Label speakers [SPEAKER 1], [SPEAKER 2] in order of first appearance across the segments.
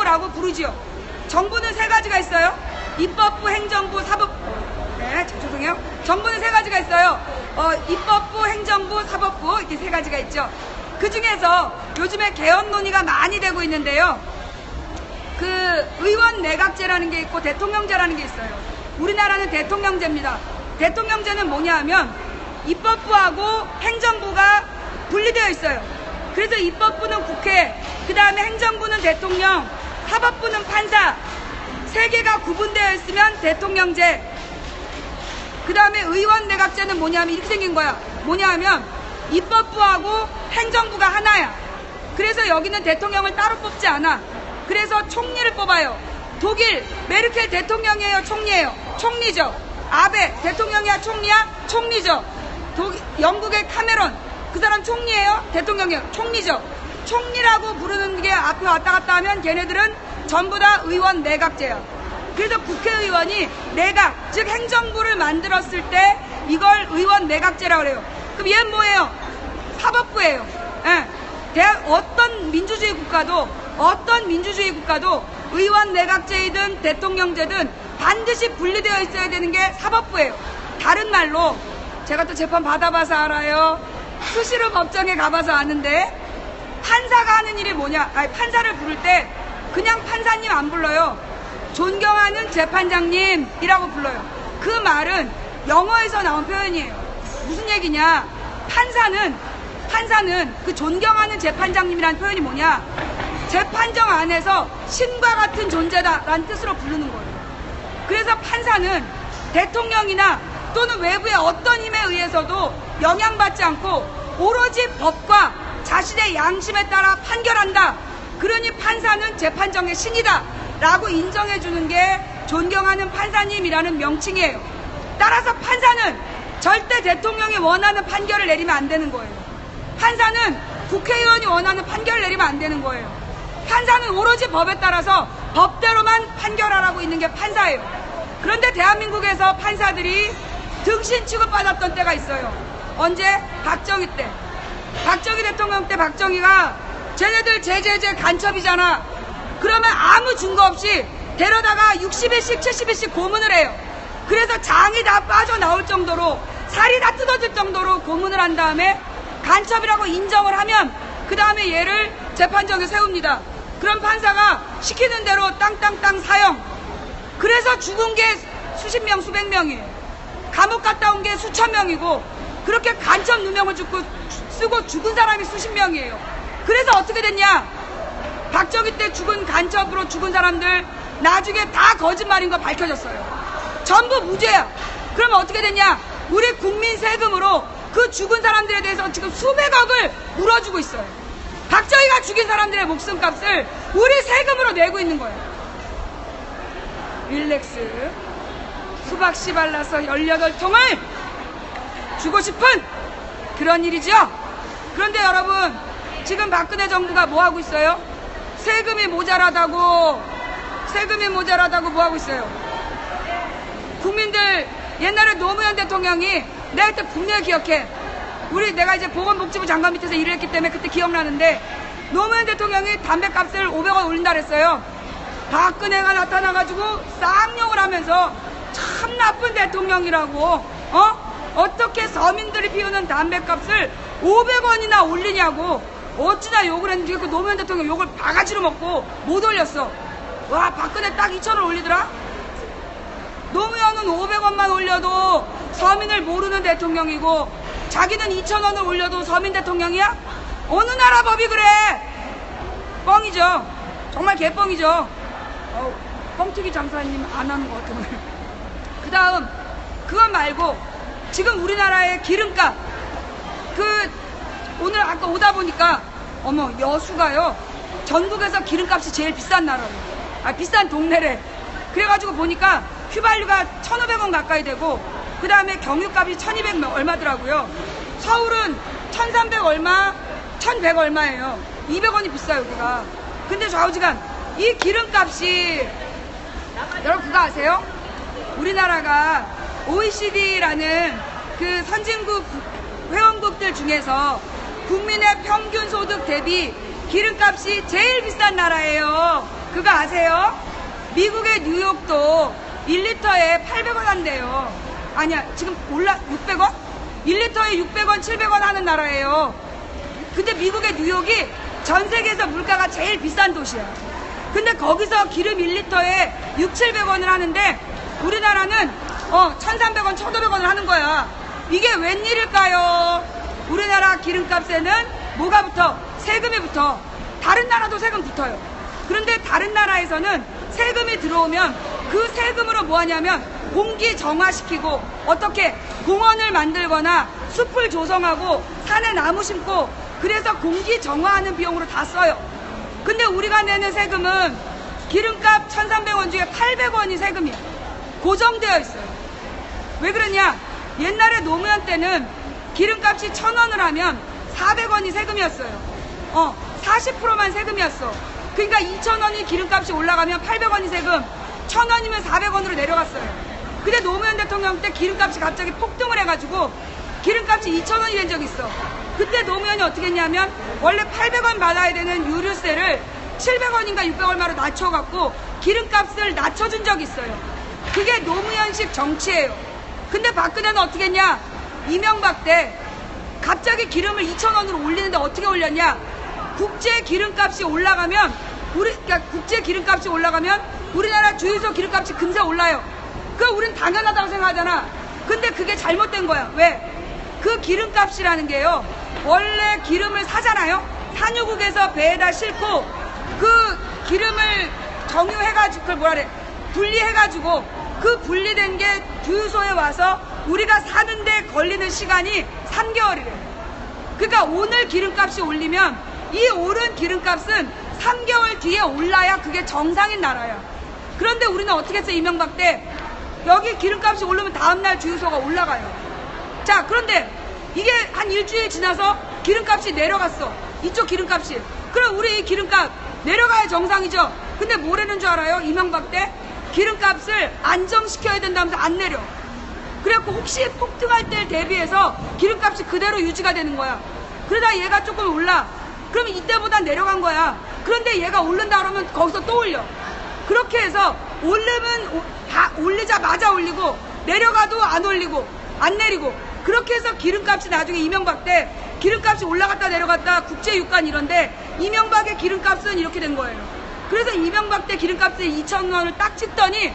[SPEAKER 1] 행정부라고 부르지요. 정부는 세 가지가 있어요. 입법부, 행정부, 사법부. 네, 죄송해요. 정부는 세 가지가 있어요. 입법부, 행정부, 사법부 이렇게 세 가지가 있죠. 그 중에서 요즘에 개헌 논의가 많이 되고 있는데요. 그 의원 내각제라는 게 있고 대통령제라는 게 있어요. 우리나라는 대통령제입니다. 대통령제는 뭐냐 하면 입법부하고 행정부가 분리되어 있어요. 그래서 입법부는 국회, 그 다음에 행정부는 대통령, 사법부는 판사, 세 개가 구분되어 있으면 대통령제. 그 다음에 의원 내각제는 뭐냐 하면 이렇게 생긴 거야. 뭐냐 하면 입법부하고 행정부가 하나야. 그래서 여기는 대통령을 따로 뽑지 않아. 그래서 총리를 뽑아요. 독일 메르켈 대통령이에요, 총리예요? 총리죠. 아베 대통령이야, 총리야? 총리죠. 영국의 카메론 그 사람 총리예요, 대통령이에요? 총리죠. 총리라고 부르는 게 앞에 왔다 갔다 하면 걔네들은 전부 다 의원 내각제야. 그래서 국회의원이 내각, 즉 행정부를 만들었을 때 이걸 의원 내각제라고 그래요. 그럼 얘는 뭐예요? 사법부예요. 예. 어떤 민주주의 국가도 의원 내각제이든 대통령제든 반드시 분리되어 있어야 되는 게 사법부예요. 다른 말로 제가 또 재판 받아봐서 알아요. 수시로 법정에 가봐서 아는데 판사가 하는 일이 뭐냐? 아니, 판사를 부를 때 그냥 판사님 안 불러요. 존경하는 재판장님이라고 불러요. 그 말은 영어에서 나온 표현이에요. 무슨 얘기냐? 판사는 그 존경하는 재판장님이라는 표현이 뭐냐? 재판정 안에서 신과 같은 존재다라는 뜻으로 부르는 거예요. 그래서 판사는 대통령이나 또는 외부의 어떤 힘에 의해서도 영향받지 않고 오로지 법과 자신의 양심에 따라 판결한다. 그러니 판사는 재판정의 신이다 라고 인정해주는 게 존경하는 판사님이라는 명칭이에요. 따라서 판사는 절대 대통령이 원하는 판결을 내리면 안 되는 거예요. 판사는 국회의원이 원하는 판결을 내리면 안 되는 거예요. 판사는 오로지 법에 따라서 법대로만 판결하라고 있는 게 판사예요. 그런데 대한민국에서 판사들이 등신 취급받았던 때가 있어요. 언제? 박정희 때. 박정희 대통령 때 박정희가 쟤네들 제제제 간첩이잖아. 그러면 아무 증거 없이 데려다가 60일씩 70일씩 고문을 해요. 그래서 장이 다 빠져나올 정도로 살이 다 뜯어질 정도로 고문을 한 다음에 간첩이라고 인정을 하면 그 다음에 얘를 재판정에 세웁니다. 그럼 판사가 시키는 대로 땅땅땅 사형. 그래서 죽은 게 수십 명 수백 명이에요. 감옥 갔다 온 게 수천 명이고 그렇게 간첩 누명을 쓰고 죽은 사람이 수십 명이에요. 그래서 어떻게 됐냐? 박정희 때 죽은 간첩으로 죽은 사람들 나중에 다 거짓말인 거 밝혀졌어요. 전부 무죄야. 그러면 어떻게 됐냐? 우리 국민 세금으로 그 죽은 사람들에 대해서 지금 수백억을 물어주고 있어요. 박정희가 죽인 사람들의 목숨값을 우리 세금으로 내고 있는 거예요. 릴렉스 수박씨 발라서 18통을 주고 싶은 그런 일이죠. 그런데 여러분 지금 박근혜 정부가 뭐 하고 있어요? 세금이 모자라다고 뭐 하고 있어요? 국민들 옛날에 노무현 대통령이 내가 그때 분명히 기억해. 내가 이제 보건복지부 장관 밑에서 일을 했기 때문에 그때 기억나는데 노무현 대통령이 담배값을 500원 올린다 그랬어요. 박근혜가 나타나가지고 쌍욕을 하면서 참 나쁜 대통령이라고 어떻게 서민들이 피우는 담배값을 500원이나 올리냐고 어찌나 욕을 했는지 그 노무현 대통령 욕을 바가지로 먹고 못 올렸어. 와 박근혜 딱 2,000원 올리더라. 노무현은 500원만 올려도 서민을 모르는 대통령이고 자기는 2,000원을 올려도 서민 대통령이야? 어느 나라 법이 그래? 뻥이죠. 정말 개뻥이죠. 뻥튀기 장사님 안 하는 것 같아. 그 다음 그건 말고 지금 우리나라의 기름값 오늘 아까 오다 보니까 어머 여수가요 전국에서 기름값이 제일 비싼 나라로 비싼 동네래. 그래가지고 보니까 휘발유가 1,500원 가까이 되고 그 다음에 경유값이 1,200 얼마더라고요. 서울은 1,300 얼마 1,100 얼마예요. 200원이 비싸요 여기가. 근데 좌우지간 이 기름값이 여러분 그거 아세요? 우리나라가 OECD라는 그 선진국 회원국들 중에서 국민의 평균 소득 대비 기름값이 제일 비싼 나라예요. 그거 아세요? 미국의 뉴욕도 1리터에 800원 한대요. 아니야, 지금 600원? 1리터에 600원, 700원 하는 나라예요. 근데 미국의 뉴욕이 전 세계에서 물가가 제일 비싼 도시야. 근데 거기서 기름 1리터에 6, 700원을 하는데 우리나라는 1,300원, 1,500원을 하는 거야. 이게 웬일일까요? 우리나라 기름값에는 뭐가 붙어? 세금이 붙어. 다른 나라도 세금 붙어요. 그런데 다른 나라에서는 세금이 들어오면 그 세금으로 뭐 하냐면 공기 정화시키고 어떻게 공원을 만들거나 숲을 조성하고 산에 나무 심고 그래서 공기 정화하는 비용으로 다 써요. 근데 우리가 내는 세금은 기름값 1,300원 중에 800원이 세금이야. 고정되어 있어요. 왜 그러냐? 옛날에 노무현 때는 기름값이 1,000원을 하면 400원이 세금이었어요. 40%만 세금이었어. 그러니까 2,000원이 기름값이 올라가면 800원이 세금, 1,000원이면 400원으로 내려갔어요. 근데 노무현 대통령 때 기름값이 갑자기 폭등을 해가지고 기름값이 2,000원이 된 적이 있어. 그때 노무현이 어떻게 했냐면 원래 800원 받아야 되는 유류세를 700원인가 600원마로 낮춰갖고 기름값을 낮춰준 적이 있어요. 그게 노무현식 정치예요. 근데 박근혜는 어떻게 했냐? 이명박 때 갑자기 기름을 2,000원으로 올리는데 어떻게 올렸냐? 국제 기름값이 올라가면 국제 기름값이 올라가면 우리나라 주유소 기름값이 금세 올라요. 그거 우린 당연하다고 생각하잖아. 근데 그게 잘못된 거야. 왜? 그 기름값이라는 게요. 원래 기름을 사잖아요. 산유국에서 배에다 싣고 그 기름을 정유해가지고 그걸 뭐라 그래? 분리해가지고 그 분리된 게 주유소에 와서 우리가 사는데 걸리는 시간이 3개월이래요. 그러니까 오늘 기름값이 올리면 이 오른 기름값은 3개월 뒤에 올라야 그게 정상인 나라야. 그런데 우리는 어떻게 했어? 이명박 때 여기 기름값이 오르면 다음날 주유소가 올라가요. 자, 그런데 이게 한 일주일 지나서 기름값이 내려갔어. 이쪽 기름값이. 그럼 우리 이 기름값 내려가야 정상이죠. 근데 뭐라는 줄 알아요? 이명박 때 기름값을 안정시켜야 된다면서 안 내려. 그래갖고 혹시 폭등할 때 대비해서 기름값이 그대로 유지가 되는 거야. 그러다 얘가 조금 올라. 그러면 이때보다 내려간 거야. 그런데 얘가 오른다 그러면 거기서 또 올려. 그렇게 해서 오르면 다 올리자마자 올리고 내려가도 안 올리고 안 내리고 그렇게 해서 기름값이 나중에 이명박 때 기름값이 올라갔다 내려갔다 국제유가는 이런데 이명박의 기름값은 이렇게 된 거예요. 그래서 이명박 때 기름값을 2,000원을 딱 찍더니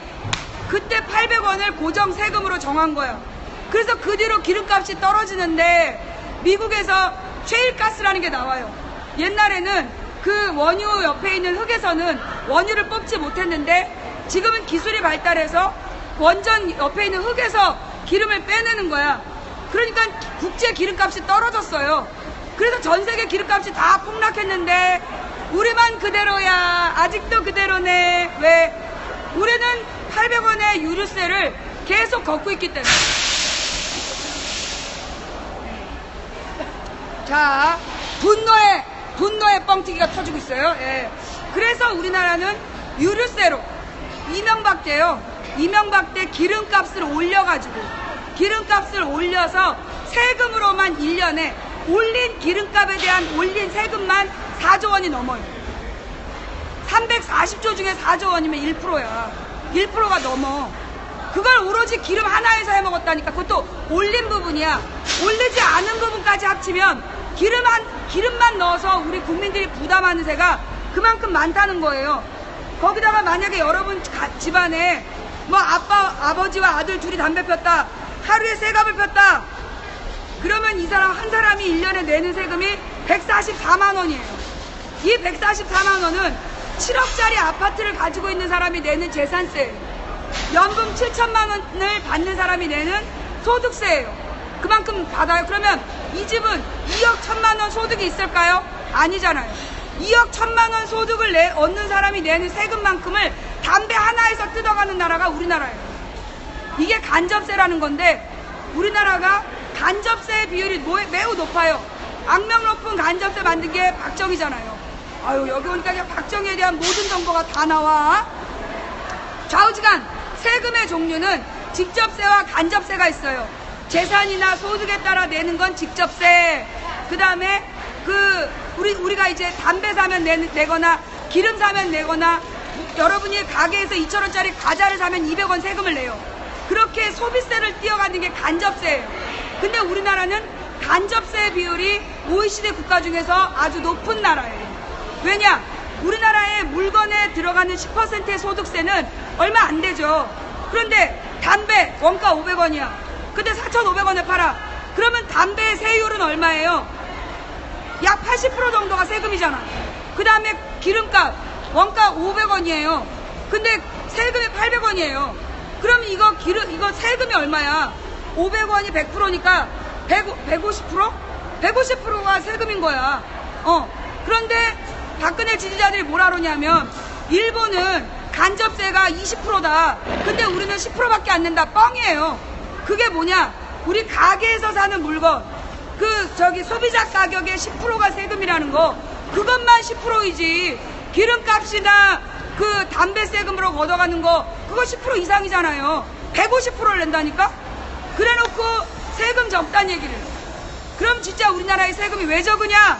[SPEAKER 1] 그때 800원을 고정 세금으로 정한 거야. 그래서 그 뒤로 기름값이 떨어지는데 미국에서 셰일가스라는 게 나와요. 옛날에는 그 원유 옆에 있는 흙에서는 원유를 뽑지 못했는데 지금은 기술이 발달해서 원전 옆에 있는 흙에서 기름을 빼내는 거야. 그러니까 국제 기름값이 떨어졌어요. 그래서 전 세계 기름값이 다 폭락했는데 우리만 그대로야. 아직도 그대로네. 왜? 우리는 800원의 유류세를 계속 걷고 있기 때문에. 자, 분노의 뻥튀기가 터지고 있어요. 예. 그래서 우리나라는 유류세로 이명박 때요. 이명박 때 기름값을 올려서 세금으로만 1년에 올린 기름값에 대한 올린 세금만 4조 원이 넘어요. 340조 중에 4조 원이면 1%야. 1%가 넘어. 그걸 오로지 기름 하나에서 해먹었다니까. 그것도 올린 부분이야. 올리지 않은 부분까지 합치면 기름만 넣어서 우리 국민들이 부담하는 세가 그만큼 많다는 거예요. 거기다가 만약에 여러분 집안에 뭐 아버지와 아들 둘이 담배 폈다. 하루에 세갑을 폈다. 그러면 이 사람 한 사람이 1년에 내는 세금이 144만 원이에요. 이 144만 원은 7억짜리 아파트를 가지고 있는 사람이 내는 재산세예요. 연금 7천만 원을 받는 사람이 내는 소득세예요. 그만큼 받아요. 그러면 이 집은 2억 1천만 원 소득이 있을까요? 아니잖아요. 2억 1천만 원 소득을 얻는 사람이 내는 세금만큼을 담배 하나에서 뜯어가는 나라가 우리나라예요. 이게 간접세라는 건데 우리나라가 간접세의 비율이 매우 높아요. 악명 높은 간접세 만든 게 박정희잖아요. 아유, 여기 오니까 그냥 박정희에 대한 모든 정보가 다 나와. 좌우지간 세금의 종류는 직접세와 간접세가 있어요. 재산이나 소득에 따라 내는 건 직접세. 그 다음에 우리가 이제 담배 사면 내거나 기름 사면 내거나 여러분이 가게에서 2,000원짜리 과자를 사면 200원 세금을 내요. 그렇게 소비세를 띄어가는 게 간접세예요. 근데 우리나라는 간접세 비율이 OECD 국가 중에서 아주 높은 나라예요. 왜냐? 우리나라의 물건에 들어가는 10%의 소득세는 얼마 안 되죠. 그런데 담배 원가 500원이야. 근데 4,500원에 팔아. 그러면 담배의 세율은 얼마예요? 약 80% 정도가 세금이잖아. 그 다음에 기름값 원가 500원이에요. 근데 세금이 800원이에요. 그럼 이거 세금이 얼마야? 500원이 100%니까 150%? 150%가 세금인 거야. 그런데 박근혜 지지자들이 뭐라 그러냐면 일본은 간접세가 20%다. 근데 우리는 10%밖에 안 낸다. 뻥이에요. 그게 뭐냐? 우리 가게에서 사는 물건 소비자 가격의 10%가 세금이라는 거, 그것만 10%이지 기름값이나 그 담배 세금으로 걷어가는 거 그거 10% 이상이잖아요. 150%를 낸다니까? 그래놓고 세금 적단 얘기를. 그럼 진짜 우리나라의 세금이 왜 적으냐?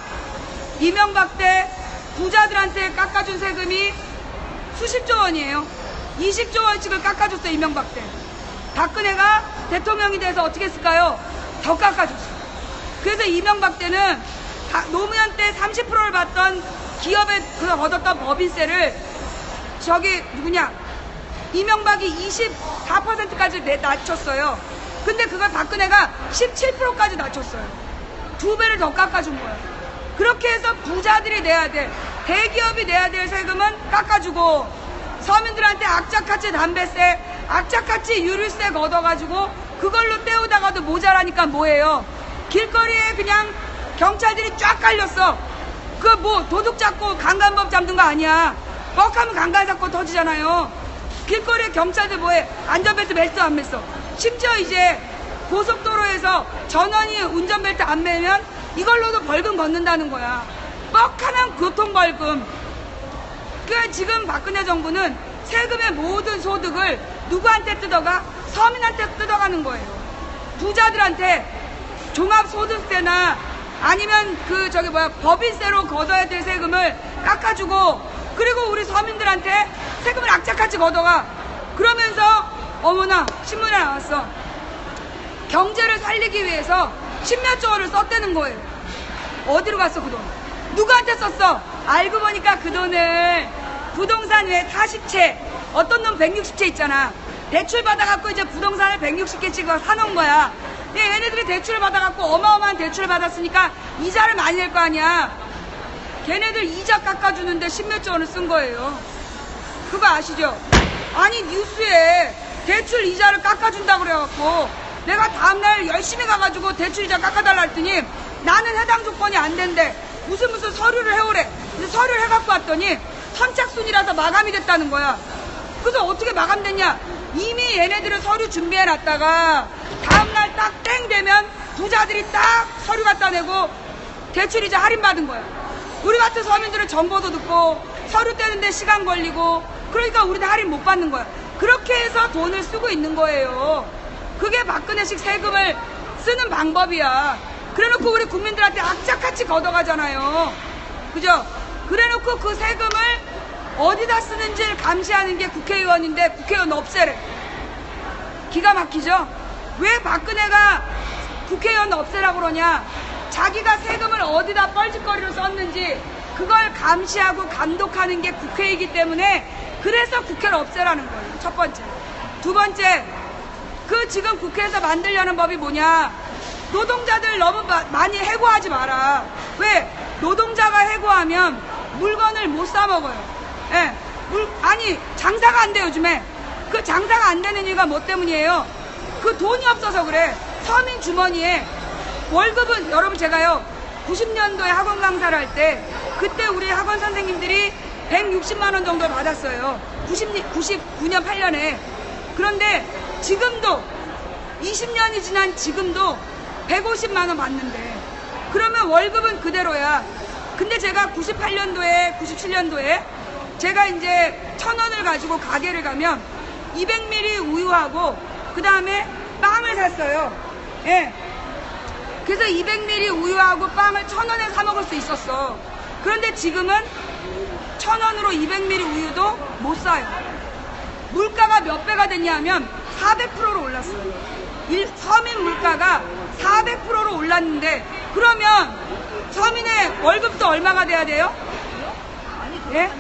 [SPEAKER 1] 이명박 때 부자들한테 깎아준 세금이 수십조 원이에요. 20조 원씩을 깎아줬어요, 이명박 때. 박근혜가 대통령이 돼서 어떻게 했을까요? 더 깎아줬어요. 그래서 이명박 때는 노무현 때 30%를 받던 기업에 얻었던 법인세를 이명박이 24%까지 낮췄어요. 근데 그걸 박근혜가 17%까지 낮췄어요. 2배를 더 깎아준 거예요. 그렇게 해서 부자들이 내야 될, 대기업이 내야 될 세금은 깎아주고, 서민들한테 악착같이 담배세, 악착같이 유류세 걷어가지고 그걸로 때우다가도 모자라니까 뭐예요? 길거리에 그냥 경찰들이 쫙 깔렸어. 도둑 잡고 강간법 잡는 거 아니야. 뻑하면 강간 사건 터지잖아요. 길거리에 경찰들 뭐해? 안전벨트 맸어 안 맸어? 심지어 이제 고속도로에서 전원이 운전벨트 안 매면 이걸로도 벌금 걷는다는 거야. 뻑하면 교통벌금. 그러니까 지금 박근혜 정부는 세금의 모든 소득을 누구한테 뜯어가? 서민한테 뜯어가는 거예요. 부자들한테 종합소득세나 아니면 법인세로 걷어야 될 세금을 깎아주고, 그리고 우리 서민들한테 세금을 악착같이 걷어가. 그러면서 어머나 신문에 나왔어. 경제를 살리기 위해서 10몇조 원을 썼다는 거예요. 어디로 갔어 그 돈? 누구한테 썼어? 알고 보니까 그 돈을 부동산 외 40채, 어떤 놈 160채 있잖아. 대출 받아갖고 이제 부동산을 160개 찍어 사놓은 거야. 근데 얘네들이 대출을 받아갖고 어마어마한 대출을 받았으니까 이자를 많이 낼 거 아니야. 걔네들 이자 깎아주는데 10몇조 원을 쓴 거예요. 그거 아시죠? 아니 뉴스에 대출 이자를 깎아준다고 그래갖고 내가 다음날 열심히 가가지고 대출 이자 깎아달라 했더니 나는 해당 조건이 안 된대. 무슨 서류를 해오래. 근데 서류를 해갖고 왔더니 선착순이라서 마감이 됐다는 거야. 그래서 어떻게 마감됐냐? 이미 얘네들은 서류 준비해놨다가 다음날 딱 땡 되면 부자들이 딱 서류 갖다 내고 대출이자 할인받은 거야. 우리 같은 서민들은 정보도 듣고 서류 떼는데 시간 걸리고, 그러니까 우리는 할인 못 받는 거야. 그렇게 해서 돈을 쓰고 있는 거예요. 그게 박근혜식 세금을 쓰는 방법이야. 그래놓고 우리 국민들한테 악착같이 걷어가잖아요. 그죠? 그래놓고 그 세금을 어디다 쓰는지를 감시하는 게 국회의원인데 국회의원 없애래. 기가 막히죠? 왜 박근혜가 국회의원 없애라고 그러냐? 자기가 세금을 어디다 뻘짓거리로 썼는지 그걸 감시하고 감독하는 게 국회이기 때문에, 그래서 국회를 없애라는 거예요. 첫 번째. 두 번째, 지금 국회에서 만들려는 법이 뭐냐? 노동자들 너무 많이 해고하지 마라. 왜? 노동자가 해고하면 물건을 못 사 먹어요. 예. 아니 장사가 안 돼 요즘에. 그 장사가 안 되는 이유가 뭐 때문이에요? 그 돈이 없어서 그래. 서민 주머니에 월급은, 여러분 제가요 90년도에 학원 강사를 할 때 그때 우리 학원 선생님들이 160만 원 정도 받았어요. 99년 8년에. 그런데 지금도 20년이 지난 지금도 150만 원 받는데, 그러면 월급은 그대로야. 근데 제가 98년도에 97년도에 제가 이제 1,000원을 가지고 가게를 가면 200ml 우유하고 그 다음에 빵을 샀어요. 예. 그래서 200ml 우유하고 빵을 1,000원에 사 먹을 수 있었어. 그런데 지금은 1,000원으로 200ml 우유도 못 싸요. 물가가 몇 배가 됐냐면 400%로 올랐어요. 서민 물가가 400%로 올랐는데, 그러면 서민의 월급도 얼마가 돼야 돼요? 예?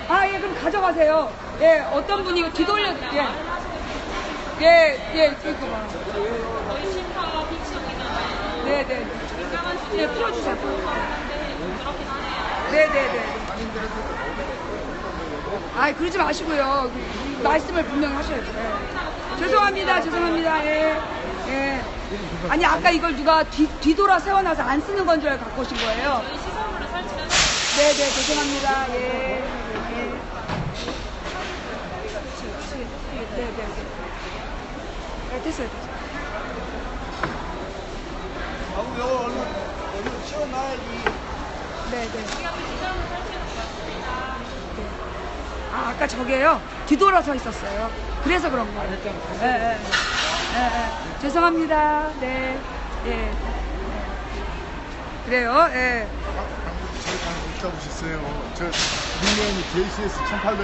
[SPEAKER 1] 아, 예, 그럼 가져가세요. 예, 어떤 분이 이거 뒤돌려, 예. 예, 이거 봐. 네네. 예, 풀어주세요. 네네네. 아이, 그러지 마시고요. 말씀을 분명히 하셔야죠. 예. 죄송합니다. 예. 예. 아니, 아까 이걸 누가 뒤돌아 세워놔서 안 쓰는 건 줄 알고 갖고 오신 거예요. 네네, 죄송합니다. 예. 네네. 네, 됐어요.
[SPEAKER 2] 이거 얼른 치워놔야지.
[SPEAKER 1] 네네. 아, 아까 저게요, 뒤돌아서 있었어요. 그래서 그런 거예요. 예. 죄송합니다. 네. 예. 그래요, 예.
[SPEAKER 2] 저희 방금 못 잡으셨어요. 저 닉네임이 JCS 1800.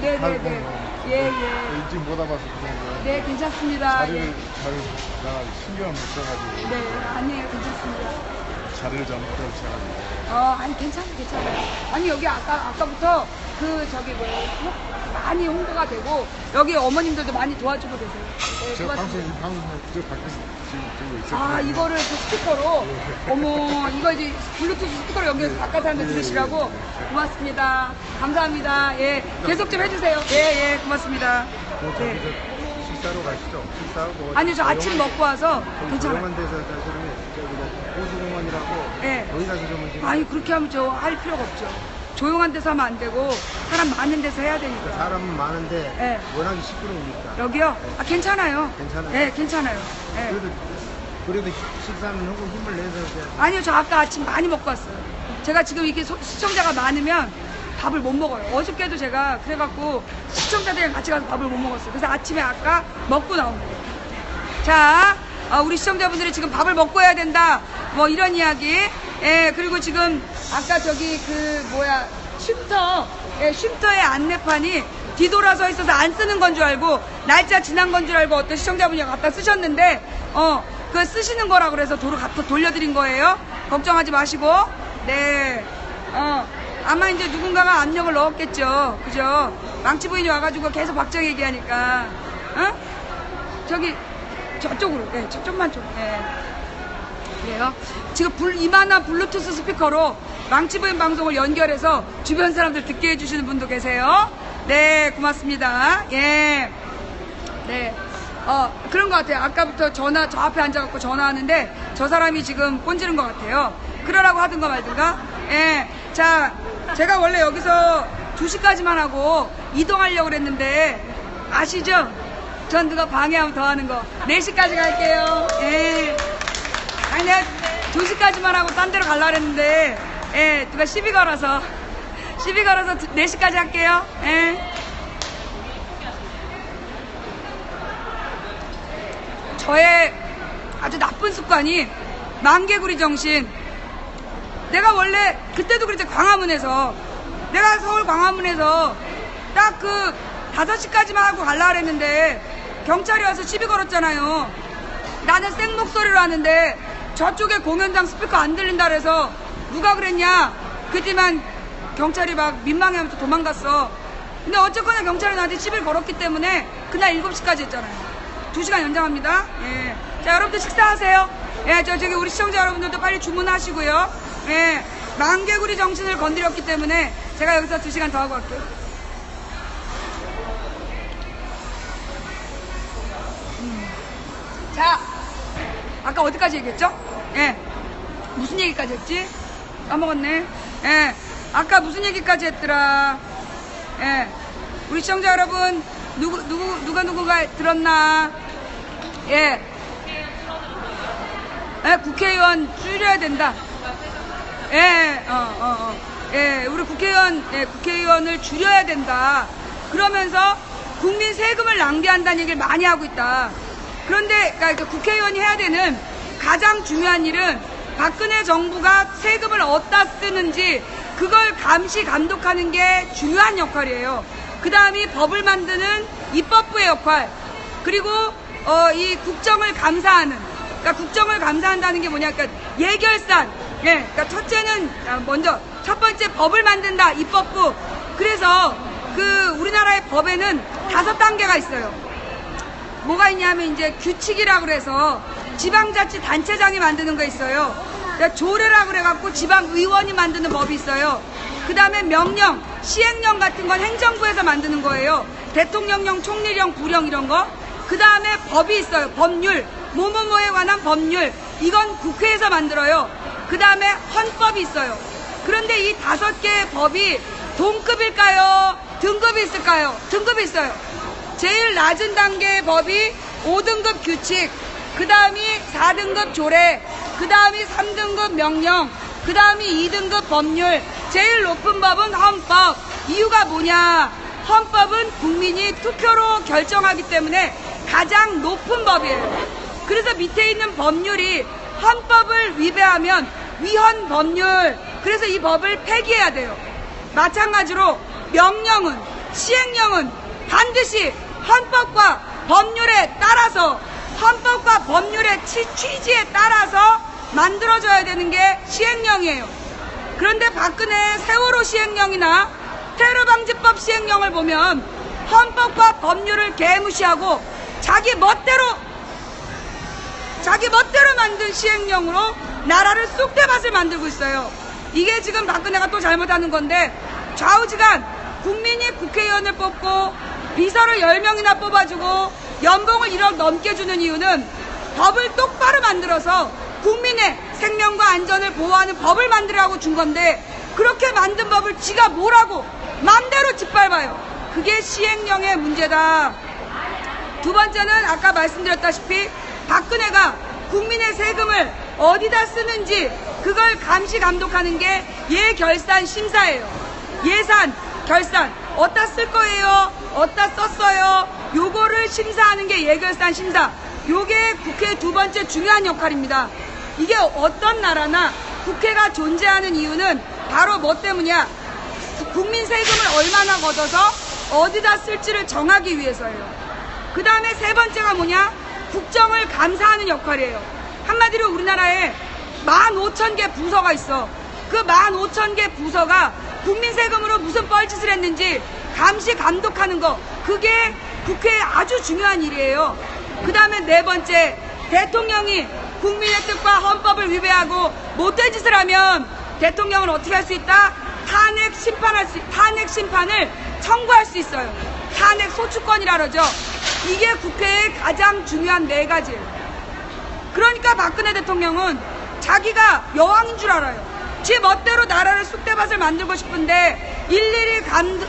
[SPEAKER 1] 네네네. 예.
[SPEAKER 2] 일찍 못 와봐서 그런 거예요.
[SPEAKER 1] 네, 괜찮습니다.
[SPEAKER 2] 자리를
[SPEAKER 1] 예.
[SPEAKER 2] 내가 신경을 못 써가지고.
[SPEAKER 1] 네, 아니에요. 괜찮습니다.
[SPEAKER 2] 자리를 잘못 잡으셔가지고.
[SPEAKER 1] 아니, 괜찮아요. 아니, 여기 아까부터 많이 홍보가 되고, 여기 어머님들도 많이 도와주고 계세요. 네,
[SPEAKER 2] 저
[SPEAKER 1] 고맙습니다.
[SPEAKER 2] 방송 저 밖에서 지금 들고 있어요.
[SPEAKER 1] 아, 이거를 그 스피커로, 어머, 이거 이제 블루투스 스피커로 연결해서 바깥 사람들 들으시라고. 고맙습니다. 감사합니다. 예, 계속 좀 해주세요. 예, 고맙습니다. 네.
[SPEAKER 2] 식사로 가시죠. 식사하고.
[SPEAKER 1] 아니요, 저 아침 먹고 와서 괜찮아요.
[SPEAKER 2] 조용한 데서 저기 호수공원이라고.
[SPEAKER 1] 예.
[SPEAKER 2] 거기 가서 좀.
[SPEAKER 1] 아니, 그렇게 하면 저 할 필요가 없죠. 조용한 데서 하면 안 되고, 사람 많은 데서 해야 되니까.
[SPEAKER 2] 사람은 많은데
[SPEAKER 1] 예.
[SPEAKER 2] 워낙에 시끄러우니까.
[SPEAKER 1] 여기요? 아, 괜찮아요.
[SPEAKER 2] 괜찮아요?
[SPEAKER 1] 네, 괜찮아요. 예.
[SPEAKER 2] 그래도 식사는 하고 힘을 내서 이제
[SPEAKER 1] 아니요, 저 아까 아침 많이 먹고 왔어요. 제가 지금 이렇게 시청자가 많으면 밥을 못 먹어요. 어저께도 제가 그래갖고 시청자들이랑 같이 가서 밥을 못 먹었어요. 그래서 아침에 아까 먹고 나온 거예요. 자, 우리 시청자분들이 지금 밥을 먹고 해야 된다. 뭐 이런 이야기. 예, 그리고 지금 아까 저기 쉼터의 안내판이 뒤돌아서 있어서 안 쓰는 건 줄 알고, 날짜 지난 건 줄 알고 어떤 시청자분이 갖다 쓰셨는데, 그 쓰시는 거라 그래서 도로 갖다 돌려드린 거예요. 걱정하지 마시고. 네. 아마 이제 누군가가 압력을 넣었겠죠. 그죠? 망치 부인이 와가지고 계속 박정 얘기하니까. 저쪽으로. 네, 저쪽만 좀. 네. 그래요. 지금 이만한 블루투스 스피커로 망치 부인 방송을 연결해서 주변 사람들 듣게 해주시는 분도 계세요. 네, 고맙습니다. 예. 네. 그런 것 같아요. 아까부터 저 앞에 앉아갖고 전화하는데 저 사람이 지금 꼰지는 것 같아요. 그러라고 하든가 말든가. 예. 자, 제가 원래 여기서 2시까지만 하고 이동하려고 그랬는데, 아시죠? 전 누가 방해하면 더 하는 거. 4시까지 갈게요. 예. 아니, 내가 2시까지만 하고 딴 데로 가려고 그랬는데, 예, 누가 시비 걸어서 4시까지 할게요. 예. 저의 아주 나쁜 습관이 만개구리 정신. 내가 원래 그때도 그랬지, 광화문에서 내가 서울 광화문에서 딱 5시까지만 하고 가려고 그랬는데 경찰이 와서 시비 걸었잖아요. 나는 생 목소리로 하는데 저쪽에 공연장 스피커 안 들린다 그래서 누가 그랬냐 그랬지만 경찰이 막 민망해하면서 도망갔어. 근데 어쨌거나 경찰이 나한테 시비를 걸었기 때문에 그날 7시까지 했잖아요. 2시간 연장합니다. 예. 자, 여러분들 식사하세요. 예, 저기 우리 시청자 여러분들도 빨리 주문하시고요. 예, 만개구리 정신을 건드렸기 때문에 제가 여기서 2시간 더 하고 갈게요. 자, 아까 어디까지 얘기했죠? 예, 무슨 얘기까지 했지? 까먹었네. 예, 아까 무슨 얘기까지 했더라. 예, 우리 시청자 여러분 누가 들었나? 예, 국회의원 줄여야 된다. 예, 우리 국회의원을 줄여야 된다. 그러면서 국민 세금을 낭비한다는 얘기를 많이 하고 있다. 그런데 그러니까 국회의원이 해야 되는 가장 중요한 일은 박근혜 정부가 세금을 어디다 쓰는지 그걸 감시 감독하는 게 중요한 역할이에요. 그 다음이 법을 만드는 입법부의 역할, 그리고 이 국정을 감사하는, 그러니까 국정을 감사한다는 게 뭐냐, 그러니까 예결산, 예, 그러니까 첫째는 먼저 첫 번째 법을 만든다, 입법부. 그래서 그 우리나라의 법에는 5단계가 있어요. 뭐가 있냐면 이제 규칙이라고 그래서 지방자치단체장이 만드는 거 있어요. 그러니까 조례라고 그래갖고 지방의원이 만드는 법이 있어요. 그 다음에 명령, 시행령 같은 건 행정부에서 만드는 거예요. 대통령령, 총리령, 부령 이런 거. 그 다음에 법이 있어요. 법률, 뭐뭐뭐에 관한 법률. 이건 국회에서 만들어요. 그 다음에 헌법이 있어요. 그런데 이 5개의 법이 동급일까요? 등급이 있을까요? 등급이 있어요. 제일 낮은 단계의 법이 5등급 규칙, 그 다음이 4등급 조례, 그 다음이 3등급 명령, 그 다음이 2등급 법률, 제일 높은 법은 헌법. 이유가 뭐냐? 헌법은 국민이 투표로 결정하기 때문에 가장 높은 법이에요. 그래서 밑에 있는 법률이 헌법을 위배하면 위헌 법률, 그래서 이 법을 폐기해야 돼요. 마찬가지로 명령은, 시행령은 반드시 헌법과 법률에 따라서, 헌법과 법률의 취지에 따라서 만들어져야 되는 게 시행령이에요. 그런데 박근혜 세월호 시행령이나 테러방지법 시행령을 보면 헌법과 법률을 개무시하고 자기 멋대로 만든 시행령으로 나라를 쑥대밭을 만들고 있어요. 이게 지금 박근혜가 또 잘못하는 건데, 좌우지간 국민이 국회의원을 뽑고 비서를 10명이나 뽑아주고 연봉을 1억 넘게 주는 이유는 법을 똑바로 만들어서 국민의 생명과 안전을 보호하는 법을 만들라고 준 건데, 그렇게 만든 법을 지가 뭐라고 맘대로 짓밟아요. 그게 시행령의 문제다. 두 번째는 아까 말씀드렸다시피 박근혜가 국민의 세금을 어디다 쓰는지 그걸 감시 감독하는 게 예결산 심사예요. 예산, 결산 어디다 쓸 거예요? 어디다 썼어요? 요거를 심사하는 게 예결산 심사. 요게 국회의 두 번째 중요한 역할입니다. 이게 어떤 나라나 국회가 존재하는 이유는 바로 뭐 때문이야? 국민 세금을 얼마나 걷어서 어디다 쓸지를 정하기 위해서예요. 그 다음에 세 번째가 뭐냐? 국정을 감사하는 역할이에요. 한마디로 우리나라에 15,000개 부서가 있어. 그 15,000개 부서가 국민 세금으로 무슨 뻘짓을 했는지 감시 감독하는 거, 그게 국회의 아주 중요한 일이에요. 그 다음에 네 번째, 대통령이 국민의 뜻과 헌법을 위배하고 못된 짓을 하면 대통령은 어떻게 할 수 있다? 탄핵 심판을 청구할 수 있어요. 탄핵 소추권이라 그러죠. 이게 국회의 가장 중요한 네 가지예요. 그러니까 박근혜 대통령은 자기가 여왕인 줄 알아요. 지 멋대로 나라를 쑥대밭을 만들고 싶은데 일일이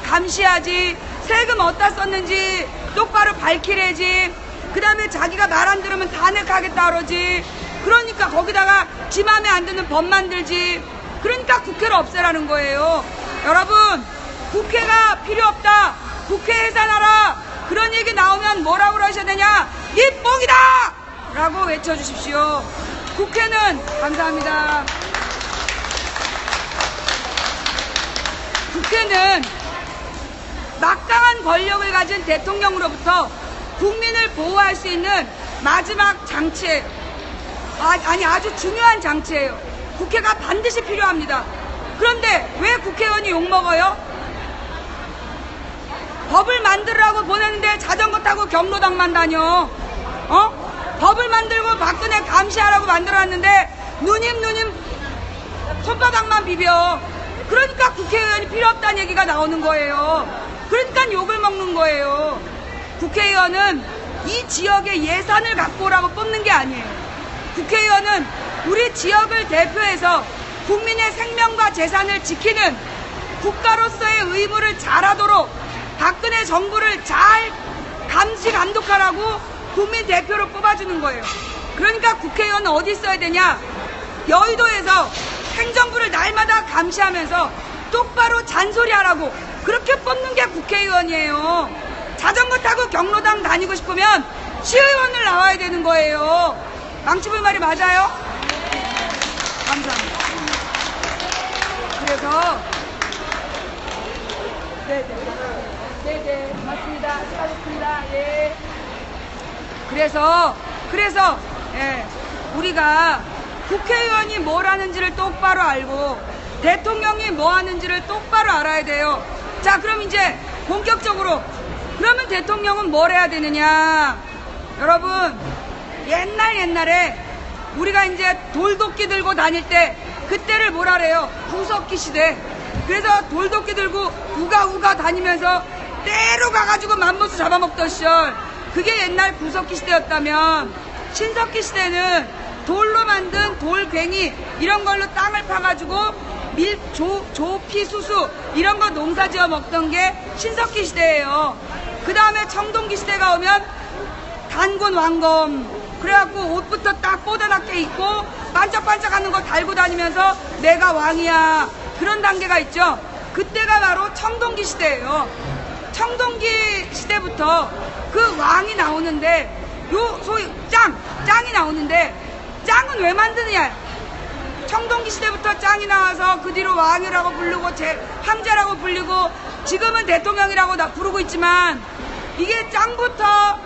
[SPEAKER 1] 감시하지, 세금 어디다 썼는지 똑바로 밝히래지, 그 다음에 자기가 말 안 들으면 탄핵하겠다 그러지, 그러니까 거기다가 지 맘에 안 드는 법 만들지, 그러니까 국회를 없애라는 거예요. 여러분, 국회가 필요 없다, 국회 해산하라, 그런 얘기 나오면 뭐라고 그러셔야 되냐? 이 뽕이다! 라고 외쳐주십시오. 국회는, 감사합니다. 국회는 막강한 권력을 가진 대통령으로부터 국민을 보호할 수 있는 마지막 장치예요. 아주 중요한 장치예요. 국회가 반드시 필요합니다. 그런데 왜 국회의원이 욕먹어요? 법을 만들라고 보냈는데 자전거 타고 경로당만 다녀. 법을 만들고 박근혜 감시하라고 만들어놨는데 누님 손바닥만 비벼. 그러니까 국회의원이 필요 없다는 얘기가 나오는 거예요. 그러니까 욕을 먹는 거예요. 국회의원은 이 지역의 예산을 갖고 오라고 뽑는 게 아니에요. 국회의원은 우리 지역을 대표해서 국민의 생명과 재산을 지키는 국가로서의 의무를 잘하도록 박근혜 정부를 잘 감시 감독하라고 국민 대표로 뽑아주는 거예요. 그러니까 국회의원은 어디 있어야 되냐? 여의도에서 행정부를 날마다 감시하면서 똑바로 잔소리하라고, 그렇게 뽑는 게 국회의원이에요. 자전거 타고 경로당 다니고 싶으면 시의원을 나와야 되는 거예요. 망치불 말이 맞아요? 감사합니다. 그래서 네네 고맙습니다. 수고하셨습니다. 예. 그래서 예, 우리가 국회의원이 뭘 하는지를 똑바로 알고 대통령이 뭐 하는지를 똑바로 알아야 돼요. 자, 그럼 이제 본격적으로 그러면 대통령은 뭘 해야 되느냐? 여러분, 옛날에 우리가 이제 돌도끼 들고 다닐 때 그때를 뭐라 그래요? 구석기 시대. 그래서 돌도끼 들고 우가우가 다니면서 때로 가가지고 맘모스 잡아먹던 시절, 그게 옛날 구석기 시대였다면 신석기 시대는 돌로 만든 돌괭이 이런 걸로 땅을 파가지고 조피, 수수 이런 거 농사 지어 먹던 게 신석기 시대예요. 그 다음에 청동기 시대가 오면 단군 왕검 그래갖고 옷부터 딱 뽀대납게 입고 반짝반짝하는 거 달고 다니면서 내가 왕이야 그런 단계가 있죠. 그때가 바로 청동기 시대예요. 청동기 시대부터 그 왕이 나오는데 요 소위 짱이 나오는데 짱은 왜 만드느냐? 청동기 시대부터 짱이 나와서 그 뒤로 왕이라고 부르고 황제라고 불리고 지금은 대통령이라고 다 부르고 있지만 이게 짱부터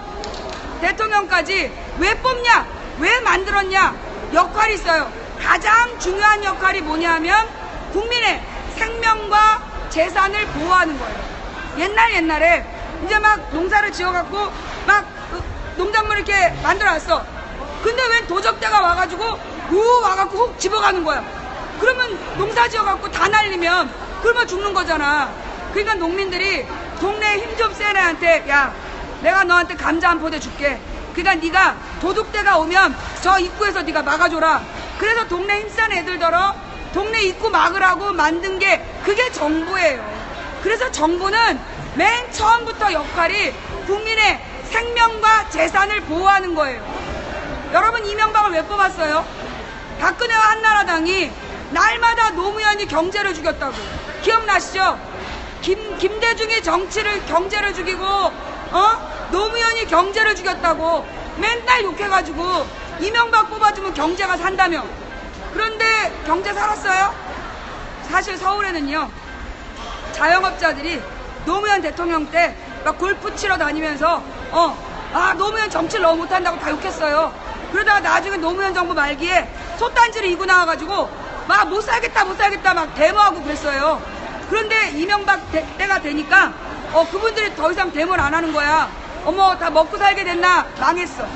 [SPEAKER 1] 대통령까지 왜 뽑냐? 왜 만들었냐? 역할이 있어요. 가장 중요한 역할이 뭐냐면 국민의 생명과 재산을 보호하는 거예요. 옛날에 이제 막 농사를 지어갖고 막 농작물 이렇게 만들어놨어. 근데 왜 도적대가 와가지고 와갖고 훅 집어가는 거야. 그러면 농사 지어갖고 다 날리면 그러면 죽는 거잖아. 그러니까 농민들이 동네에 힘 좀 센 애한테 야 내가 너한테 감자 한 포대 줄게. 그러니까 네가 도둑대가 오면 저 입구에서 네가 막아줘라. 그래서 동네 힘센 애들더러 동네 입구 막으라고 만든 게 그게 정부예요. 그래서 정부는 맨 처음부터 역할이 국민의 생명과 재산을 보호하는 거예요. 여러분 이명박을 왜 뽑았어요? 박근혜와 한나라당이 날마다 노무현이 경제를 죽였다고. 기억나시죠? 김대중이 경제를 죽이고 노무현이 경제를 죽였다고 맨날 욕해가지고 이명박 뽑아주면 경제가 산다며. 그런데 경제 살았어요? 사실 서울에는요 자영업자들이 노무현 대통령 때 막 골프 치러 다니면서 노무현 정치를 너무 못한다고 다 욕했어요. 그러다가 나중에 노무현 정부 말기에 솥단지를 이고 나와가지고 막 못 살겠다 막 데모하고 그랬어요. 그런데 이명박 때가 되니까 그분들이 더 이상 데모를 안 하는 거야. 어머 다 먹고 살게 됐나? 망했어.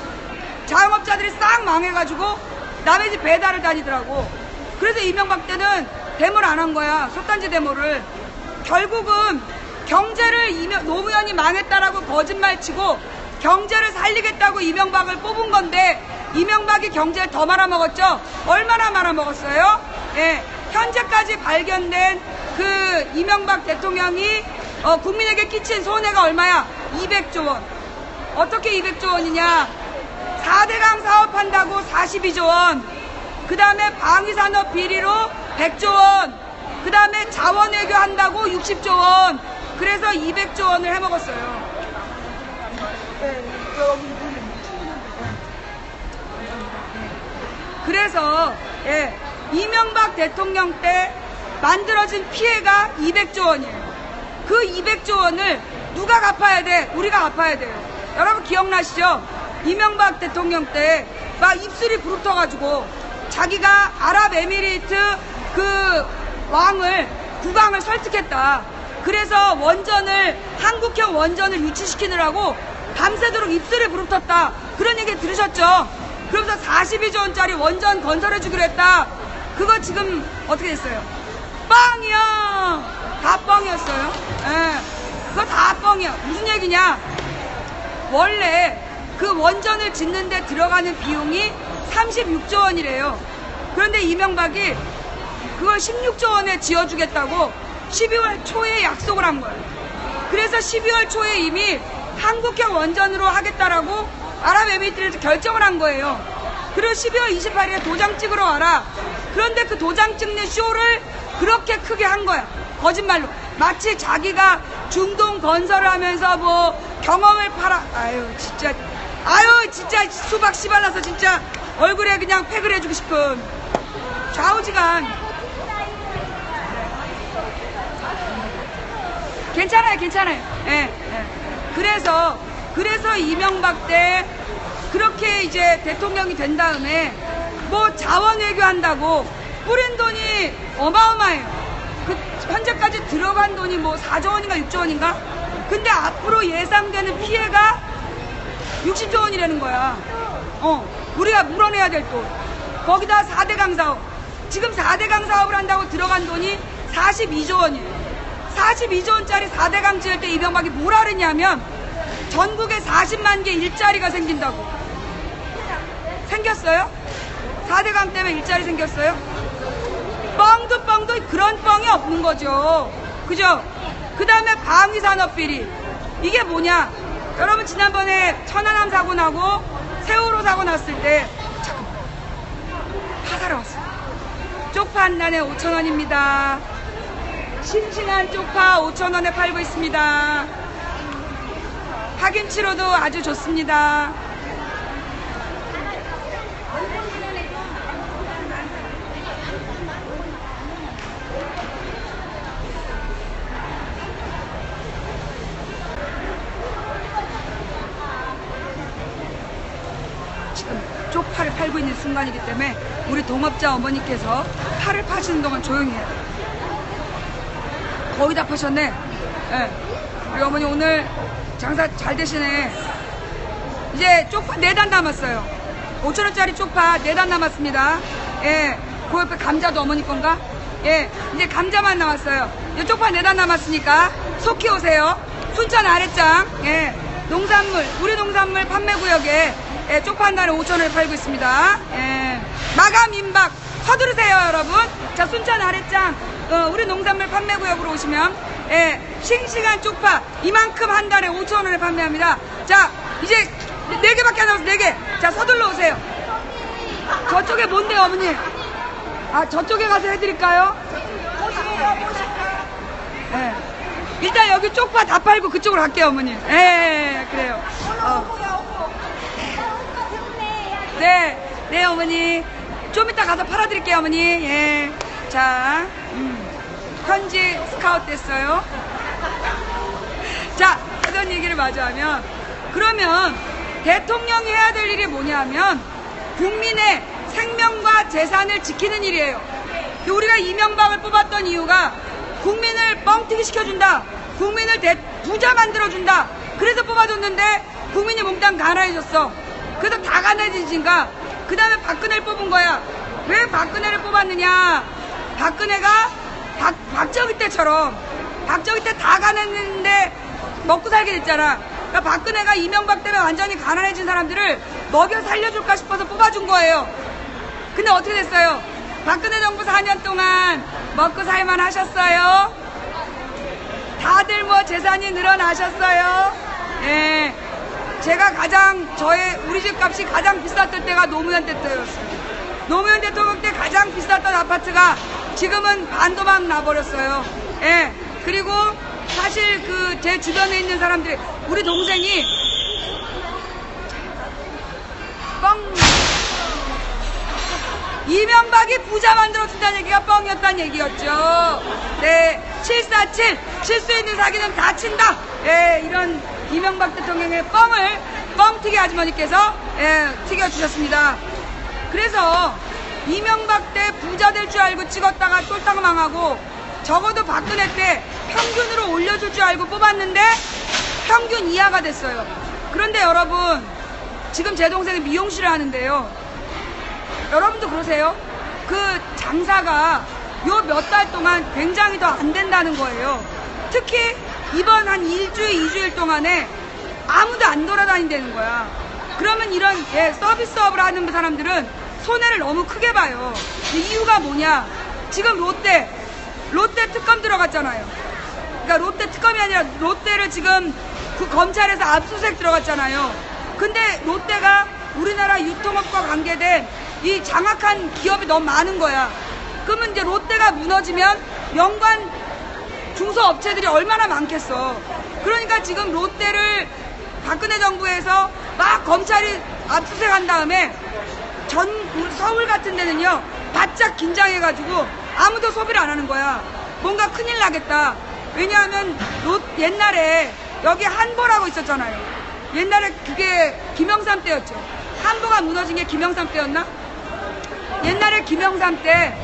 [SPEAKER 1] 자영업자들이 싹 망해가지고 남의 집 배달을 다니더라고. 그래서 이명박 때는 데모를 안 한 거야. 솥단지 데모를. 결국은 경제를 노무현이 망했다라고 거짓말치고 경제를 살리겠다고 이명박을 뽑은 건데 이명박이 경제를 더 말아먹었죠. 얼마나 말아먹었어요? 예, 현재까지 발견된 그 이명박 대통령이 국민에게 끼친 손해가 얼마야? 200조 원. 어떻게 200조 원이냐? 4대강 사업한다고 42조 원. 그 다음에 방위산업 비리로 100조 원. 그 다음에 자원외교 한다고 60조 원. 그래서 200조 원을 해먹었어요. 그래서 이명박 대통령 때 만들어진 피해가 200조 원이에요. 그 200조 원을 누가 갚아야 돼? 우리가 갚아야 돼요. 여러분 기억나시죠? 이명박 대통령 때 막 입술이 부르터가지고 자기가 아랍에미리트 그 국왕을 설득했다. 그래서 한국형 원전을 유치시키느라고 밤새도록 입술이 부르텄다. 그런 얘기 들으셨죠? 그러면서 42조 원짜리 원전 건설해주기로 했다. 그거 지금 어떻게 됐어요? 뻥이요. 다 뻥이었어요. 그거 다 뻥이야. 무슨 얘기냐? 원래 그 원전을 짓는데 들어가는 비용이 36조 원이래요. 그런데 이명박이 그걸 16조 원에 지어주겠다고 12월 초에 약속을 한 거예요. 그래서 12월 초에 이미 한국형 원전으로 하겠다라고 아랍에미리트에서 결정을 한 거예요. 그리고 12월 28일에 도장 찍으러 와라. 그런데 그 도장 찍는 쇼를 그렇게 크게 한 거야. 거짓말로. 마치 자기가 중동 건설을 하면서 뭐 경험을 아유 진짜 수박 씨발라서 진짜 얼굴에 그냥 팩을 해주고 싶은 좌우지간. 괜찮아요, 괜찮아요. 예, 예. 그래서 이명박 때 그렇게 이제 대통령이 된 다음에 뭐 자원 외교한다고 뿌린 돈이 어마어마해요. 그 현재까지 들어간 돈이 뭐 4조 원인가 6조 원인가? 근데 앞으로 예상되는 피해가 60조 원이라는 거야. 우리가 물어내야 될 돈. 거기다 4대강 사업. 지금 4대강 사업을 한다고 들어간 돈이 42조 원이에요. 42조 원짜리 4대강 지을 때 이명박이 뭐라 그랬냐면 전국에 40만 개 일자리가 생긴다고. 생겼어요? 4대강 때문에 일자리 생겼어요? 뻥도 그런 뻥이 없는 거죠. 그죠? 그 다음에 방위산업비리. 이게 뭐냐? 여러분 지난번에 천안함 사고 나고 세월호 사고 났을 때 파 사러 왔어요. 쪽파 한 단에 5,000원입니다. 싱싱한 쪽파 5,000원에 팔고 있습니다. 파김치로도 아주 좋습니다. 지금 쪽파를 팔고 있는 순간이기 때문에 우리 동업자 어머니께서 파를 파시는 동안 조용히 해요. 거의 다 파셨네. 예. 우리 어머니 오늘 장사 잘 되시네. 이제 쪽파 4단 남았어요. 5,000원짜리 쪽파 4단 남았습니다. 예. 그 옆에 감자도 어머니 건가? 예. 이제 감자만 남았어요. 이 쪽파 4단 남았으니까 속히 오세요. 순천 아랫장. 예. 농산물, 우리 농산물 판매구역에 예, 쪽파 한 단에 5,000원에 팔고 있습니다. 예. 마감 임박 서두르세요, 여러분. 자, 순천 아랫장 우리 농산물 판매구역으로 오시면 예, 싱싱한 쪽파 이만큼 한 달에 5,000원에 판매합니다. 자, 이제 4개밖에 안 남았어. 4개. 자, 서둘러 오세요. 저쪽에 뭔데요, 어머니? 아, 저쪽에 가서 해드릴까요? 예. 일단 여기 쪽파 다 팔고 그쪽으로 갈게요, 어머니. 예, 그래요. 네, 어머니. 좀 이따 가서 팔아드릴게요, 어머니. 예. 자, 현지 스카우트 됐어요. 자, 하던 얘기를 마저 하면, 그러면 대통령이 해야 될 일이 뭐냐면, 국민의 생명과 재산을 지키는 일이에요. 우리가 이명박을 뽑았던 이유가 국민을 뻥튀기 시켜준다. 국민을 부자 만들어준다. 그래서 뽑아줬는데 국민이 몽땅 가난해졌어. 그래서 다 가난해지니까 그 다음에 박근혜를 뽑은 거야. 왜 박근혜를 뽑았느냐? 박근혜가 박정희 때처럼 박정희 때 다 가난했는데 먹고 살게 됐잖아. 그러니까 박근혜가 이명박 때문에 완전히 가난해진 사람들을 먹여 살려줄까 싶어서 뽑아준 거예요. 근데 어떻게 됐어요? 박근혜 정부 4년 동안 먹고 살만 하셨어요? 다들 뭐 재산이 늘어나셨어요? 예. 제가 우리 집 값이 가장 비쌌던 때가 노무현 때였어요. 노무현 대통령 때 가장 비쌌던 아파트가 지금은 반도막 나버렸어요. 예. 그리고 사실 제 주변에 있는 사람들이, 우리 동생이 이명박이 부자 만들어준다는 얘기가 뻥이었다는 얘기였죠. 네. 747, 실수 있는 사기는 다 친다. 예, 이런 이명박 대통령의 뻥을 뻥튀기 아주머니께서 튀겨주셨습니다. 그래서 이명박 때 부자 될 줄 알고 찍었다가 쫄딱 망하고, 적어도 박근혜 때 평균으로 올려줄 줄 알고 뽑았는데 평균 이하가 됐어요. 그런데 여러분, 지금 제 동생이 미용실을 하는데요. 여러분도 그러세요? 그 장사가 요 몇 달 동안 굉장히 더 안 된다는 거예요. 특히 이번 한 일주일, 2주일 동안에 아무도 안 돌아다닌다는 거야. 그러면 이런 서비스업을 하는 사람들은 손해를 너무 크게 봐요. 이유가 뭐냐? 지금 롯데 특검 들어갔잖아요. 그러니까 롯데 특검이 아니라 롯데를 지금 검찰에서 압수수색 들어갔잖아요. 근데 롯데가 우리나라 유통업과 관계된 이 장악한 기업이 너무 많은 거야. 그러면 이제 롯데가 무너지면 연관 중소업체들이 얼마나 많겠어. 그러니까 지금 롯데를 박근혜 정부에서 막 검찰이 압수수색한 다음에 서울 같은 데는요 바짝 긴장해가지고 아무도 소비를 안 하는 거야. 뭔가 큰일 나겠다. 왜냐하면 옛날에 여기 한보라고 있었잖아요. 옛날에 그게 김영삼 때였죠. 한보가 무너진 게 김영삼 때였나? 옛날에 김영삼 때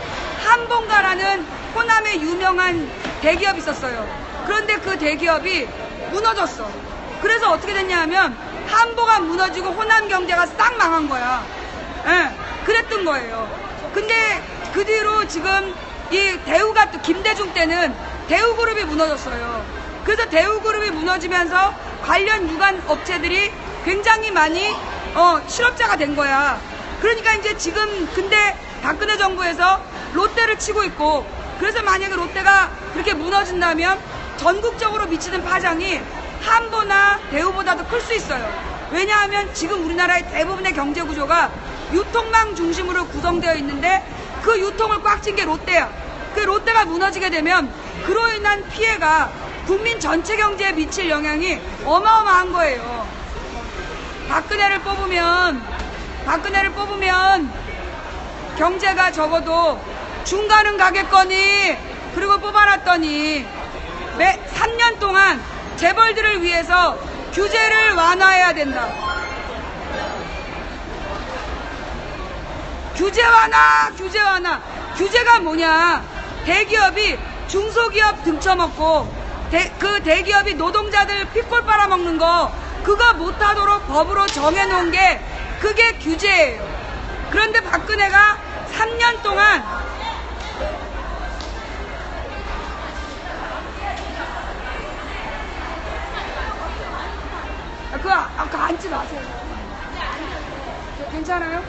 [SPEAKER 1] 한본가라는 호남의 유명한 대기업이 있었어요. 그런데 그 대기업이 무너졌어. 그래서 어떻게 됐냐 하면 한보가 무너지고 호남 경제가 싹 망한 거야. 예, 그랬던 거예요. 근데 그 뒤로 지금 이 대우가 또 김대중 때는 대우그룹이 무너졌어요. 그래서 대우그룹이 무너지면서 관련 유관 업체들이 굉장히 많이 실업자가 된 거야. 그러니까 이제 지금 근데 박근혜 정부에서 롯데를 치고 있고, 그래서 만약에 롯데가 그렇게 무너진다면 전국적으로 미치는 파장이 한보나 대우보다도 클 수 있어요. 왜냐하면 지금 우리나라의 대부분의 경제 구조가 유통망 중심으로 구성되어 있는데 그 유통을 꽉 찐 게 롯데야. 그 롯데가 무너지게 되면 그로 인한 피해가 국민 전체 경제에 미칠 영향이 어마어마한 거예요. 박근혜를 뽑으면 경제가 적어도 중간은 가겠거니, 그리고 뽑아놨더니 매 3년 동안 재벌들을 위해서 규제를 완화해야 된다. 규제 완화. 규제가 뭐냐? 대기업이 중소기업 등쳐먹고 그 대기업이 노동자들 피골 빨아먹는 거 그거 못하도록 법으로 정해놓은 게 그게 규제예요. 그런데 박근혜가 3년 동안 그거 앉지 마세요. 괜찮아요?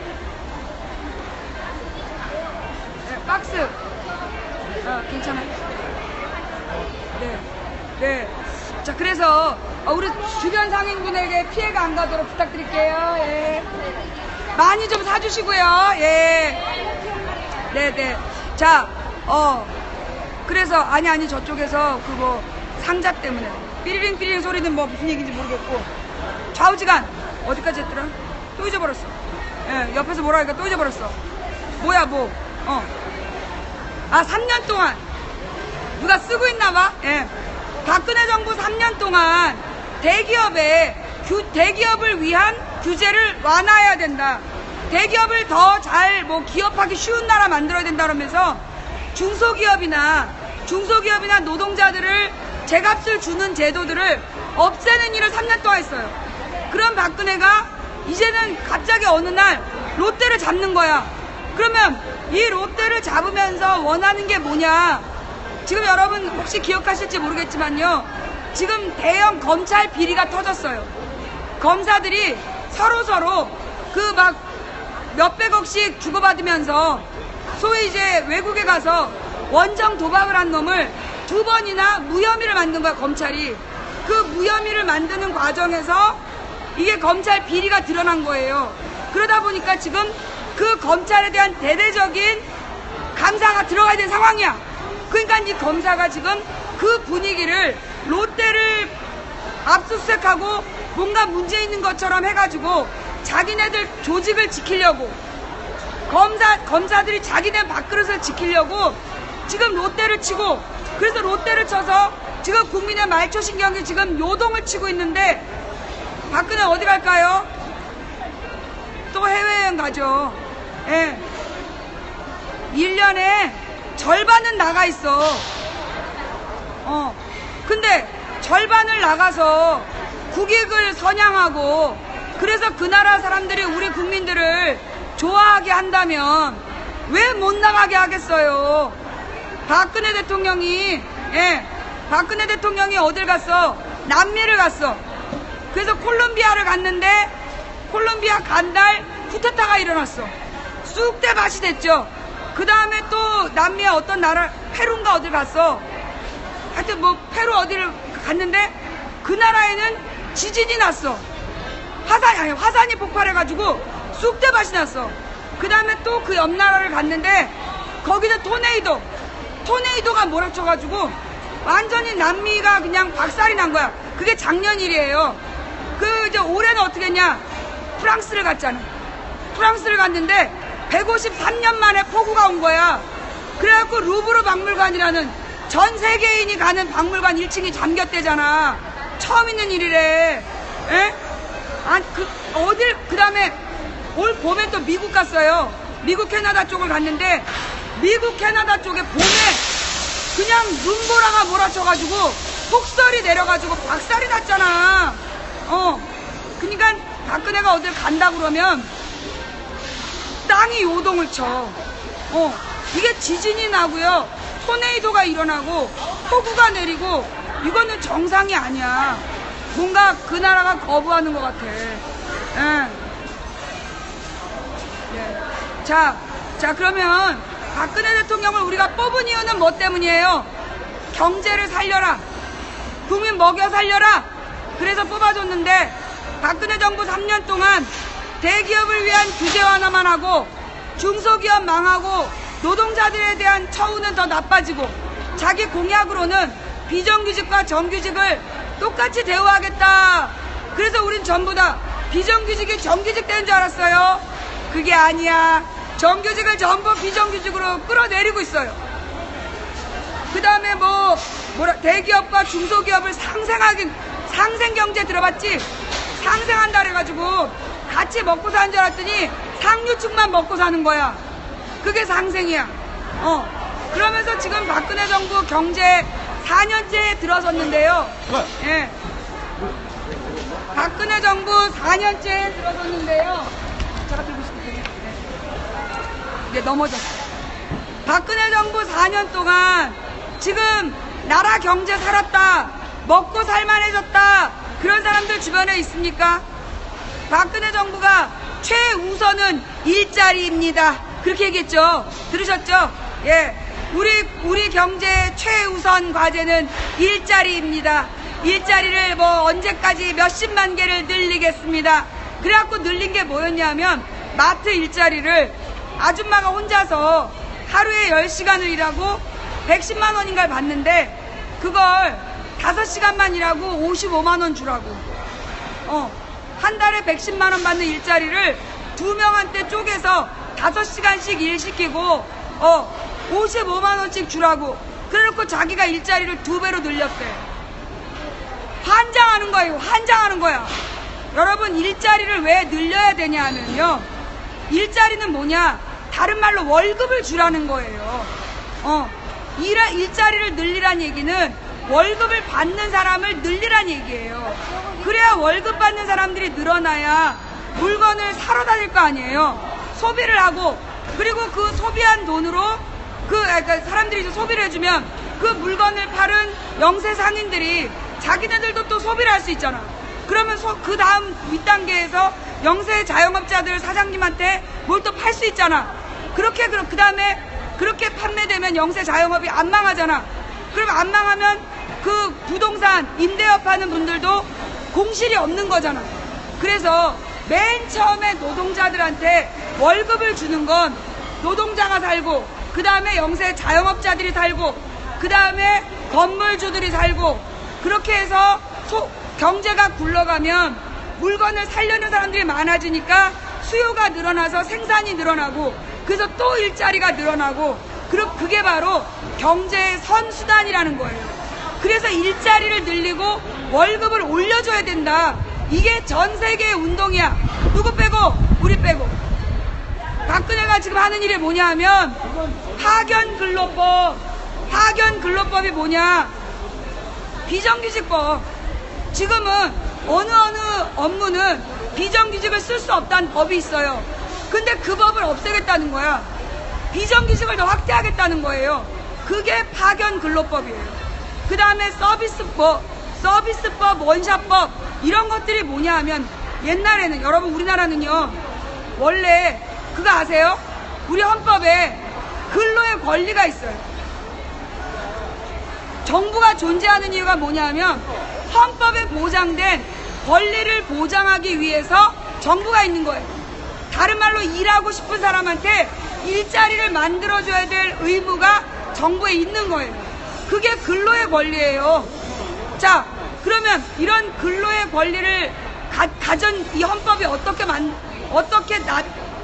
[SPEAKER 1] 네, 박스. 괜찮아요? 네. 자, 그래서 우리 주변 상인분에게 피해가 안 가도록 부탁드릴게요. 예. 많이 좀 사주시고요. 예. 네네. 자, 그래서 아니 저쪽에서 그거 상자 때문에 삐리링 소리는 뭐 무슨 얘기인지 모르겠고, 좌우지간 어디까지 했더라? 또 잊어버렸어. 예, 옆에서 뭐라 하니까 또 잊어버렸어. 뭐야 뭐. 3년 동안 누가 쓰고 있나 봐. 예. 박근혜 정부 3년 동안 대기업을 위한 규제를 완화해야 된다. 대기업을 더 잘 기업하기 쉬운 나라 만들어야 된다 그러면서 중소기업이나 노동자들을 제값을 주는 제도들을 없애는 일을 3년 동안 했어요. 그럼 박근혜가 이제는 갑자기 어느 날 롯데를 잡는 거야. 그러면 이 롯데를 잡으면서 원하는 게 뭐냐? 지금 여러분 혹시 기억하실지 모르겠지만요. 지금 대형 검찰 비리가 터졌어요. 검사들이 서로 그 막 몇백억씩 주고받으면서 소위 이제 외국에 가서 원정 도박을 한 놈을 2번이나 무혐의를 만든 거야, 검찰이. 그 무혐의를 만드는 과정에서 이게 검찰 비리가 드러난 거예요. 그러다 보니까 지금 그 검찰에 대한 대대적인 감사가 들어가야 되는 상황이야. 그러니까 이 검사가 지금 그 분위기를 롯데를 압수수색하고 뭔가 문제 있는 것처럼 해가지고 자기네들 조직을 지키려고, 검사들이 자기네 밥그릇을 지키려고 지금 롯데를 치고, 그래서 롯데를 쳐서 지금 국민의 말초신경이 지금 요동을 치고 있는데, 박근혜 어디 갈까요? 또 해외여행 가죠. 예. 1년에 절반은 나가 있어. 근데 절반을 나가서 국익을 선양하고, 그래서 그 나라 사람들이 우리 국민들을 좋아하게 한다면 왜 못 나가게 하겠어요? 박근혜 대통령이 어딜 갔어? 남미를 갔어. 그래서 콜롬비아를 갔는데 콜롬비아 간날 쿠데타가 일어났어. 쑥대 밭이 됐죠. 그 다음에 또 남미의 어떤 나라, 페루인가 어딜 갔어. 하여튼 페루 어디를 갔는데 그 나라에는 지진이 났어. 화산이 폭발해가지고 쑥대밭이 났어. 그 다음에 또 그 옆 나라를 갔는데 거기는 토네이도가 몰아쳐가지고 완전히 남미가 그냥 박살이 난 거야. 그게 작년 일이에요. 이제 올해는 어떻게 했냐? 프랑스를 갔잖아. 프랑스를 갔는데 153년 만에 폭우가 온 거야. 그래갖고 루브르 박물관이라는 전 세계인이 가는 박물관 1층이 잠겼대잖아. 처음 있는 일이래. 에? 그 다음에 올 봄에 또 미국 갔어요. 미국 캐나다 쪽을 갔는데, 미국 캐나다 쪽에 봄에 그냥 눈보라가 몰아쳐가지고 폭설이 내려가지고 박살이 났잖아. 그러니까 박근혜가 어딜 간다 그러면 땅이 요동을 쳐. 이게 지진이 나고요, 토네이도가 일어나고 폭우가 내리고, 이거는 정상이 아니야. 뭔가 그 나라가 거부하는 것 같아. 예. 자 그러면 박근혜 대통령을 우리가 뽑은 이유는 뭐 때문이에요? 경제를 살려라, 국민 먹여 살려라. 그래서 뽑아줬는데, 박근혜 정부 3년 동안 대기업을 위한 규제 완화만 하고 중소기업 망하고 노동자들에 대한 처우는 더 나빠지고, 자기 공약으로는 비정규직과 정규직을 똑같이 대우하겠다. 그래서 우린 전부 다 비정규직이 정규직 되는 줄 알았어요. 그게 아니야. 정규직을 전부 비정규직으로 끌어내리고 있어요. 그 다음에 대기업과 중소기업을 상생경제 들어봤지? 상생한다 그래가지고 같이 먹고 사는 줄 알았더니 상류층만 먹고 사는 거야. 그게 상생이야. 그러면서 지금 박근혜 정부 경제 4년째에 들어섰는데요. 예. 박근혜 정부 4년째에 들어섰는데요. 제가 들고 싶은데. 이게 넘어졌어. 박근혜 정부 4년 동안 지금 나라 경제 살았다, 먹고 살만해졌다, 그런 사람들 주변에 있습니까? 박근혜 정부가 최우선은 일자리입니다. 그렇게 얘기했죠. 들으셨죠? 예. 우리 경제의 최우선 과제는 일자리입니다. 일자리를 언제까지 몇십만 개를 늘리겠습니다. 그래갖고 늘린 게 뭐였냐면, 마트 일자리를 아줌마가 혼자서 하루에 10시간을 일하고 110만 원인가를 받는데, 그걸 5시간만 일하고 55만 원 주라고. 한 달에 110만 원 받는 일자리를 2명한테 쪼개서 5시간씩 일 시키고 55만 원씩 주라고. 그래놓고 자기가 일자리를 2배로 늘렸대. 환장하는 거예요. 환장하는 거야. 여러분, 일자리를 왜 늘려야 되냐 하면요, 일자리는 뭐냐, 다른 말로 월급을 주라는 거예요. 일자리를 늘리란 얘기는 월급을 받는 사람을 늘리란 얘기예요. 그래야 월급 받는 사람들이 늘어나야 물건을 사러 다닐 거 아니에요. 소비를 하고, 그리고 그 소비한 돈으로 그러니까 사람들이 이제 소비를 해주면 그 물건을 파는 영세 상인들이 자기네들도 또 소비를 할 수 있잖아. 그러면 그 다음 윗단계에서 영세 자영업자들 사장님한테 뭘 또 팔 수 있잖아. 그 다음에 그렇게 판매되면 영세 자영업이 안 망하잖아. 그럼 안 망하면 그 부동산 임대업 하는 분들도 공실이 없는 거잖아. 그래서 맨 처음에 노동자들한테 월급을 주는 건 노동자가 살고, 그 다음에 영세 자영업자들이 살고, 그 다음에 건물주들이 살고, 그렇게 해서 경제가 굴러가면 물건을 살려는 사람들이 많아지니까 수요가 늘어나서 생산이 늘어나고, 그래서 또 일자리가 늘어나고, 그게 바로 경제의 선수단이라는 거예요. 그래서 일자리를 늘리고 월급을 올려줘야 된다. 이게 전 세계의 운동이야. 누구 빼고? 우리 빼고. 박근혜가 지금 하는 일이 뭐냐 하면 파견근로법. 파견근로법이 뭐냐? 비정규직법. 지금은 어느 업무는 비정규직을 쓸 수 없다는 법이 있어요. 근데 그 법을 없애겠다는 거야. 비정규직을 더 확대하겠다는 거예요. 그게 파견근로법이에요. 그 다음에 서비스법, 원샷법, 이런 것들이 뭐냐 하면, 옛날에는, 여러분 우리나라는요, 원래 그거 아세요? 우리 헌법에 근로의 권리가 있어요. 정부가 존재하는 이유가 뭐냐 하면, 헌법에 보장된 권리를 보장하기 위해서 정부가 있는 거예요. 다른 말로 일하고 싶은 사람한테 일자리를 만들어줘야 될 의무가 정부에 있는 거예요. 그게 근로의 권리예요. 자, 그러면 이런 근로의 권리를 가진 이 헌법이 어떻게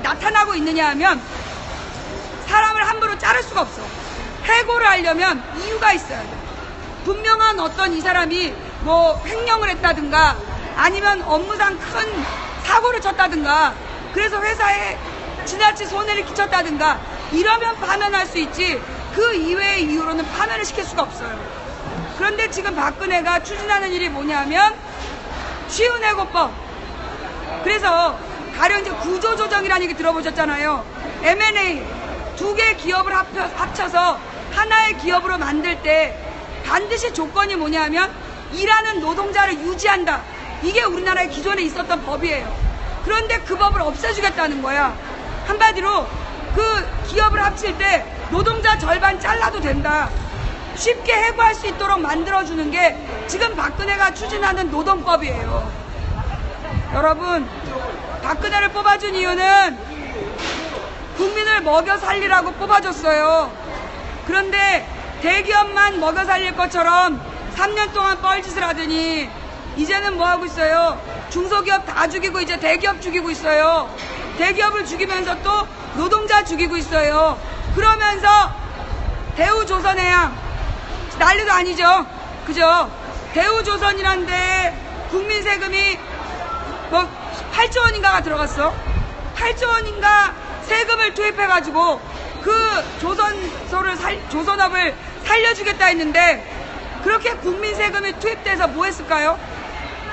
[SPEAKER 1] 나타나고 있느냐 하면, 사람을 함부로 자를 수가 없어. 해고를 하려면 이유가 있어야 돼. 분명한 어떤 이 사람이 뭐 횡령을 했다든가 아니면 업무상 큰 사고를 쳤다든가 그래서 회사에 지나친 손해를 끼쳤다든가 이러면 파면할 수 있지 그 이외의 이유로는 파면을 시킬 수가 없어요. 그런데 지금 박근혜가 추진하는 일이 뭐냐면 쉬운 해고법. 그래서 가령 이제 구조조정이라는 얘기 들어보셨잖아요. M&A 두 개 기업을 합쳐서 하나의 기업으로 만들 때 반드시 조건이 뭐냐면 일하는 노동자를 유지한다. 이게 우리나라에 기존에 있었던 법이에요. 그런데 그 법을 없애주겠다는 거야. 한마디로 그 기업을 합칠 때 노동자 절반 잘라도 된다. 쉽게 해고할 수 있도록 만들어주는 게 지금 박근혜가 추진하는 노동법이에요. 여러분, 박근혜를 뽑아준 이유는 국민을 먹여 살리라고 뽑아줬어요. 그런데 대기업만 먹여 살릴 것처럼 3년 동안 뻘짓을 하더니 이제는 뭐 하고 있어요? 중소기업 다 죽이고 이제 대기업 죽이고 있어요. 대기업을 죽이면서 또 노동자 죽이고 있어요. 그러면서 대우조선해양 난리도 아니죠. 그죠? 대우조선이란데 국민 세금이 뭐 8조 원인가가 들어갔어. 8조 원인가 세금을 투입해가지고 그 조선업을 살려주겠다 했는데 그렇게 국민 세금이 투입돼서 뭐 했을까요?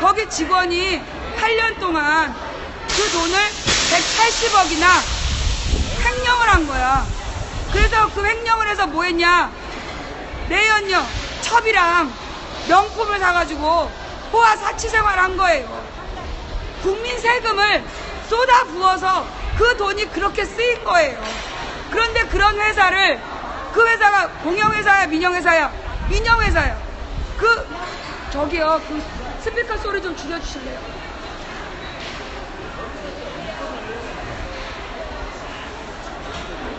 [SPEAKER 1] 거기 직원이 8년 동안 그 돈을 180억이나 횡령을 한 거야. 그래서 그 횡령을 해서 뭐 했냐? 내연녀, 첩이랑 명품을 사가지고 호화 사치 생활을 한 거예요. 국민 세금을 쏟아 부어서 그 돈이 그렇게 쓰인 거예요. 그런데 그런 회사를 그 회사가 공영회사야 민영회사야? 민영회사야. 저기요 그 스피커 소리 좀 줄여주실래요?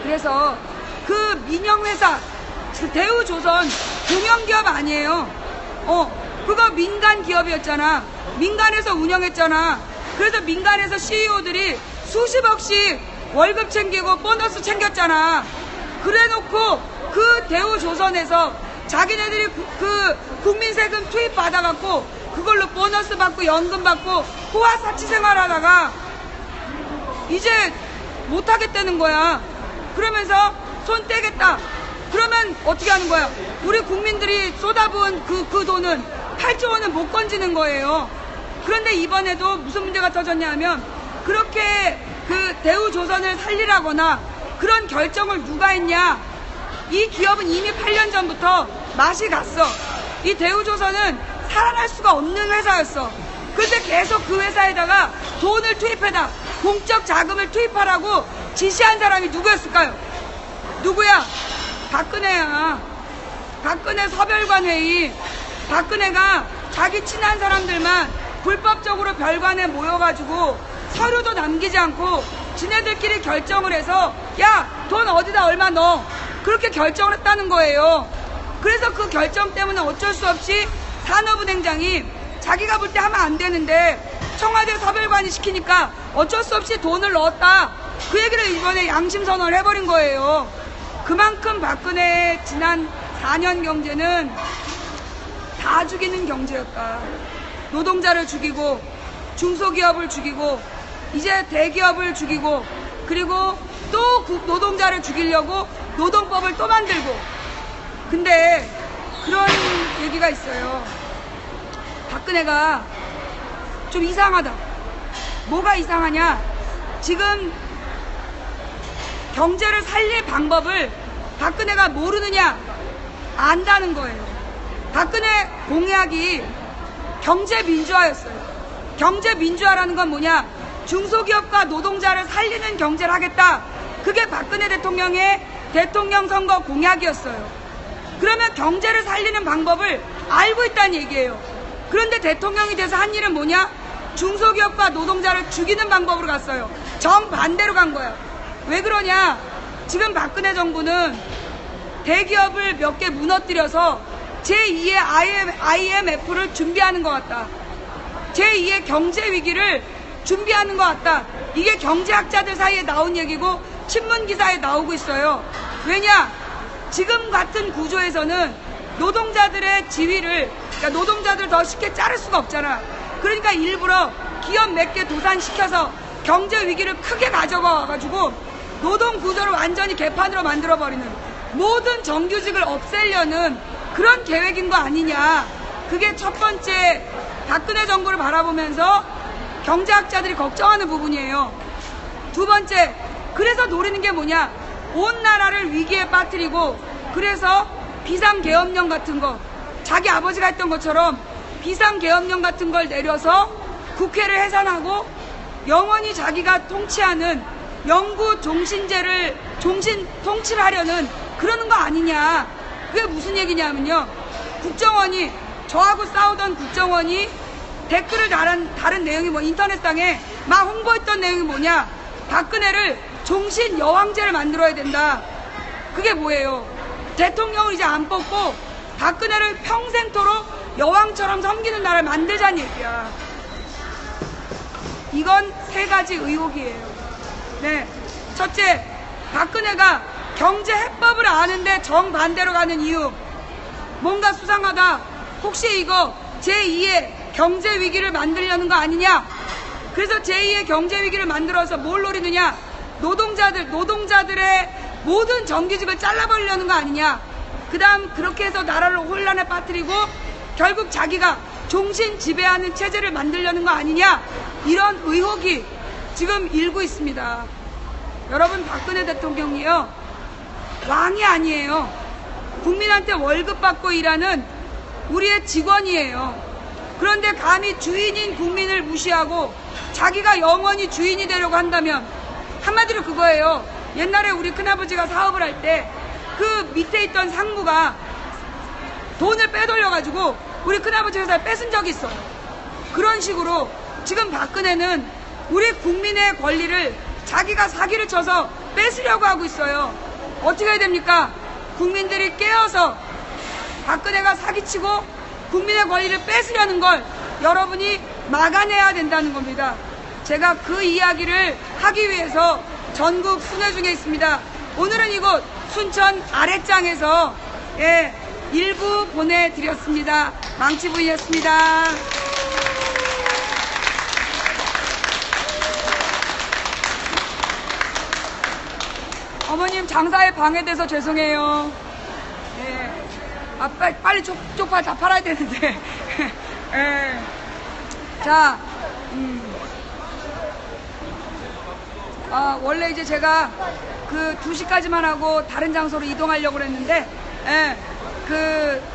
[SPEAKER 1] 그래서 그 민영회사 그 대우조선 공영기업 아니에요. 그거 민간 기업이었잖아. 민간에서 운영했잖아. 그래서 민간에서 CEO들이 수십억씩 월급 챙기고 보너스 챙겼잖아. 그래놓고 그 대우조선에서 자기네들이 그 국민세금 투입 받아갖고 그걸로 보너스 받고 연금 받고 호화 사치 생활하다가 이제 못하겠다는 거야. 그러면서 손 떼겠다. 그러면 어떻게 하는 거야? 우리 국민들이 쏟아부은 그 돈은 8조 원은 못 건지는 거예요. 그런데 이번에도 무슨 문제가 터졌냐 하면 그렇게 그 대우조선을 살리라거나 그런 결정을 누가 했냐? 이 기업은 이미 8년 전부터 맛이 갔어. 이 대우조선은 살아날 수가 없는 회사였어. 그런데 계속 그 회사에다가 돈을 투입해다. 공적 자금을 투입하라고 지시한 사람이 누구였을까요? 누구야? 박근혜야. 박근혜 서별관 회의. 박근혜가 자기 친한 사람들만 불법적으로 별관에 모여가지고 서류도 남기지 않고 지네들끼리 결정을 해서 야, 돈 어디다 얼마 넣어. 그렇게 결정을 했다는 거예요. 그래서 그 결정 때문에 어쩔 수 없이 산업은행장이 자기가 볼 때 하면 안 되는데 청와대 서별관이 시키니까 어쩔 수 없이 돈을 넣었다. 그 얘기를 이번에 양심선언을 해버린 거예요. 그만큼 박근혜의 지난 4년 경제는 다 죽이는 경제였다. 노동자를 죽이고 중소기업을 죽이고 이제 대기업을 죽이고 그리고 또 노동자를 죽이려고 노동법을 또 만들고. 근데 그런 얘기가 있어요. 박근혜가 좀 이상하다. 뭐가 이상하냐? 지금 경제를 살릴 방법을 박근혜가 모르느냐? 안다는 거예요. 박근혜 공약이 경제민주화였어요. 경제민주화라는 건 뭐냐? 중소기업과 노동자를 살리는 경제를 하겠다. 그게 박근혜 대통령의 대통령 선거 공약이었어요. 그러면 경제를 살리는 방법을 알고 있다는 얘기예요. 그런데 대통령이 돼서 한 일은 뭐냐? 중소기업과 노동자를 죽이는 방법으로 갔어요. 정반대로 간 거야. 왜 그러냐? 지금 박근혜 정부는 대기업을 몇 개 무너뜨려서 제2의 IMF를 준비하는 것 같다. 제2의 경제위기를 준비하는 것 같다. 이게 경제학자들 사이에 나온 얘기고 신문기사에 나오고 있어요. 왜냐? 지금 같은 구조에서는 노동자들의 지위를, 그러니까 노동자들 더 쉽게 자를 수가 없잖아. 그러니까 일부러 기업 몇 개 도산시켜서 경제 위기를 크게 가져가가지고 노동 구조를 완전히 개판으로 만들어버리는, 모든 정규직을 없애려는 그런 계획인 거 아니냐. 그게 첫 번째 박근혜 정부를 바라보면서 경제학자들이 걱정하는 부분이에요. 두 번째, 그래서 노리는 게 뭐냐, 온 나라를 위기에 빠뜨리고, 그래서 비상계엄령 같은 거, 자기 아버지가 했던 것처럼 비상계엄령 같은 걸 내려서 국회를 해산하고 영원히 자기가 통치하는 영구 종신제를 통치를 하려는 그러는 거 아니냐. 그게 무슨 얘기냐면요, 국정원이, 저하고 싸우던 국정원이 댓글을 다른 내용이 뭐 인터넷상에 막 홍보했던 내용이 뭐냐, 박근혜를 종신 여왕제를 만들어야 된다. 그게 뭐예요? 대통령을 이제 안 뽑고 박근혜를 평생토록 여왕처럼 섬기는 나라를 만들자는 얘기야. 이건 세 가지 의혹이에요. 네, 첫째, 박근혜가 경제 해법을 아는데 정반대로 가는 이유, 뭔가 수상하다. 혹시 이거 제2의 경제 위기를 만들려는 거 아니냐? 그래서 제2의 경제 위기를 만들어서 뭘 노리느냐? 노동자들의 모든 정규직을 잘라버리려는 거 아니냐? 그 다음 그렇게 해서 나라를 혼란에 빠뜨리고 결국 자기가 종신 지배하는 체제를 만들려는 거 아니냐? 이런 의혹이 지금 일고 있습니다. 여러분, 박근혜 대통령이요, 왕이 아니에요. 국민한테 월급 받고 일하는 우리의 직원이에요. 그런데 감히 주인인 국민을 무시하고 자기가 영원히 주인이 되려고 한다면, 한마디로 그거예요. 옛날에 우리 큰아버지가 사업을 할 때 그 밑에 있던 상무가 돈을 빼돌려가지고 우리 큰아버지 회사를 뺏은 적이 있어요. 그런 식으로 지금 박근혜는 우리 국민의 권리를 자기가 사기를 쳐서 뺏으려고 하고 있어요. 어떻게 해야 됩니까? 국민들이 깨어서 박근혜가 사기치고 국민의 권리를 뺏으려는 걸 여러분이 막아내야 된다는 겁니다. 제가 그 이야기를 하기 위해서 전국 순회 중에 있습니다. 오늘은 이곳 순천 아랫장에서 일부 보내드렸습니다. 망치부인이었습니다. 어머님, 장사에 방해돼서 죄송해요. 빨리 쪽파 다 팔아야 되는데. 자, 원래 이제 제가 그 2시까지만 하고 다른 장소로 이동하려고 그랬는데,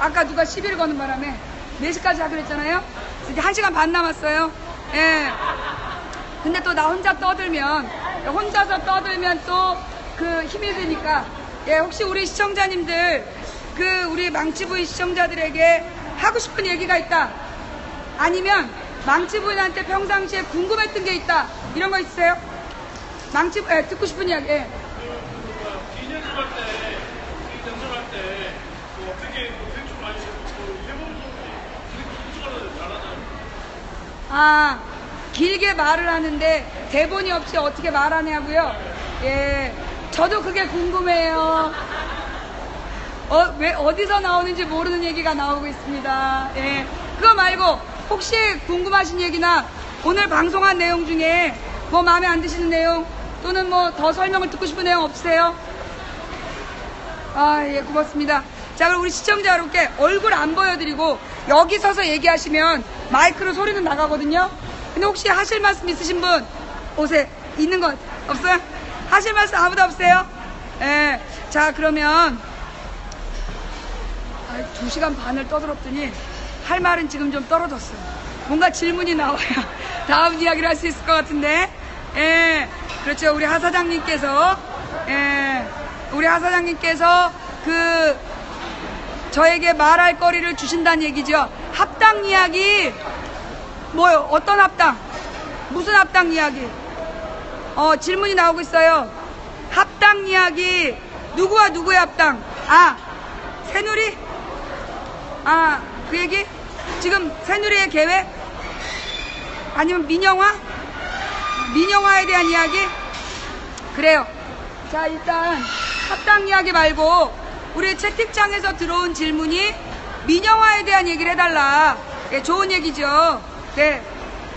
[SPEAKER 1] 아까 누가 시비를 거는 바람에 4시까지 하기로 했잖아요. 이제 1시간 반 남았어요. 근데 또 나 혼자서 떠들면 또 그 힘이 드니까, 혹시 우리 시청자님들, 우리 망치부인 시청자들에게 하고 싶은 얘기가 있다, 아니면 망치부인한테 평상시에 궁금했던 게 있다, 이런 거 있으세요? 듣고 싶은 이야기.
[SPEAKER 3] 기념 할 때, 정정할 때, 어떻게 대충 많이 해보는 정도 잘하잖아요.
[SPEAKER 1] 길게 말을 하는데 대본이 없이 어떻게 말하냐고요? 저도 그게 궁금해요. 왜 어디서 나오는지 모르는 얘기가 나오고 있습니다. 그거 말고 혹시 궁금하신 얘기나 오늘 방송한 내용 중에 뭐 마음에 안 드시는 내용, 또는 뭐 더 설명을 듣고 싶은 내용 없으세요? 고맙습니다. 자, 그럼 우리 시청자 여러분께 얼굴 안 보여드리고 여기 서서 얘기하시면 마이크로 소리는 나가거든요. 근데 혹시 하실 말씀 있으신 분 오세요. 있는 것 없어요? 하실 말씀 아무도 없어요? 자, 그러면 2시간 반을 떠들었더니 할 말은 지금 좀 떨어졌어요. 뭔가 질문이 나와야 다음 이야기를 할 수 있을 것 같은데. 그렇죠. 우리 하 사장님께서 저에게 말할 거리를 주신다는 얘기죠. 합당 이야기, 뭐요? 어떤 합당? 무슨 합당 이야기? 질문이 나오고 있어요. 합당 이야기, 누구와 누구의 합당? 새누리? 그 얘기? 지금 새누리의 계획? 아니면 민영화? 민영화에 대한 이야기? 그래요. 자, 일단 합당 이야기 말고 우리 채팅창에서 들어온 질문이 민영화에 대한 얘기를 해달라. 예, 좋은 얘기죠. 네.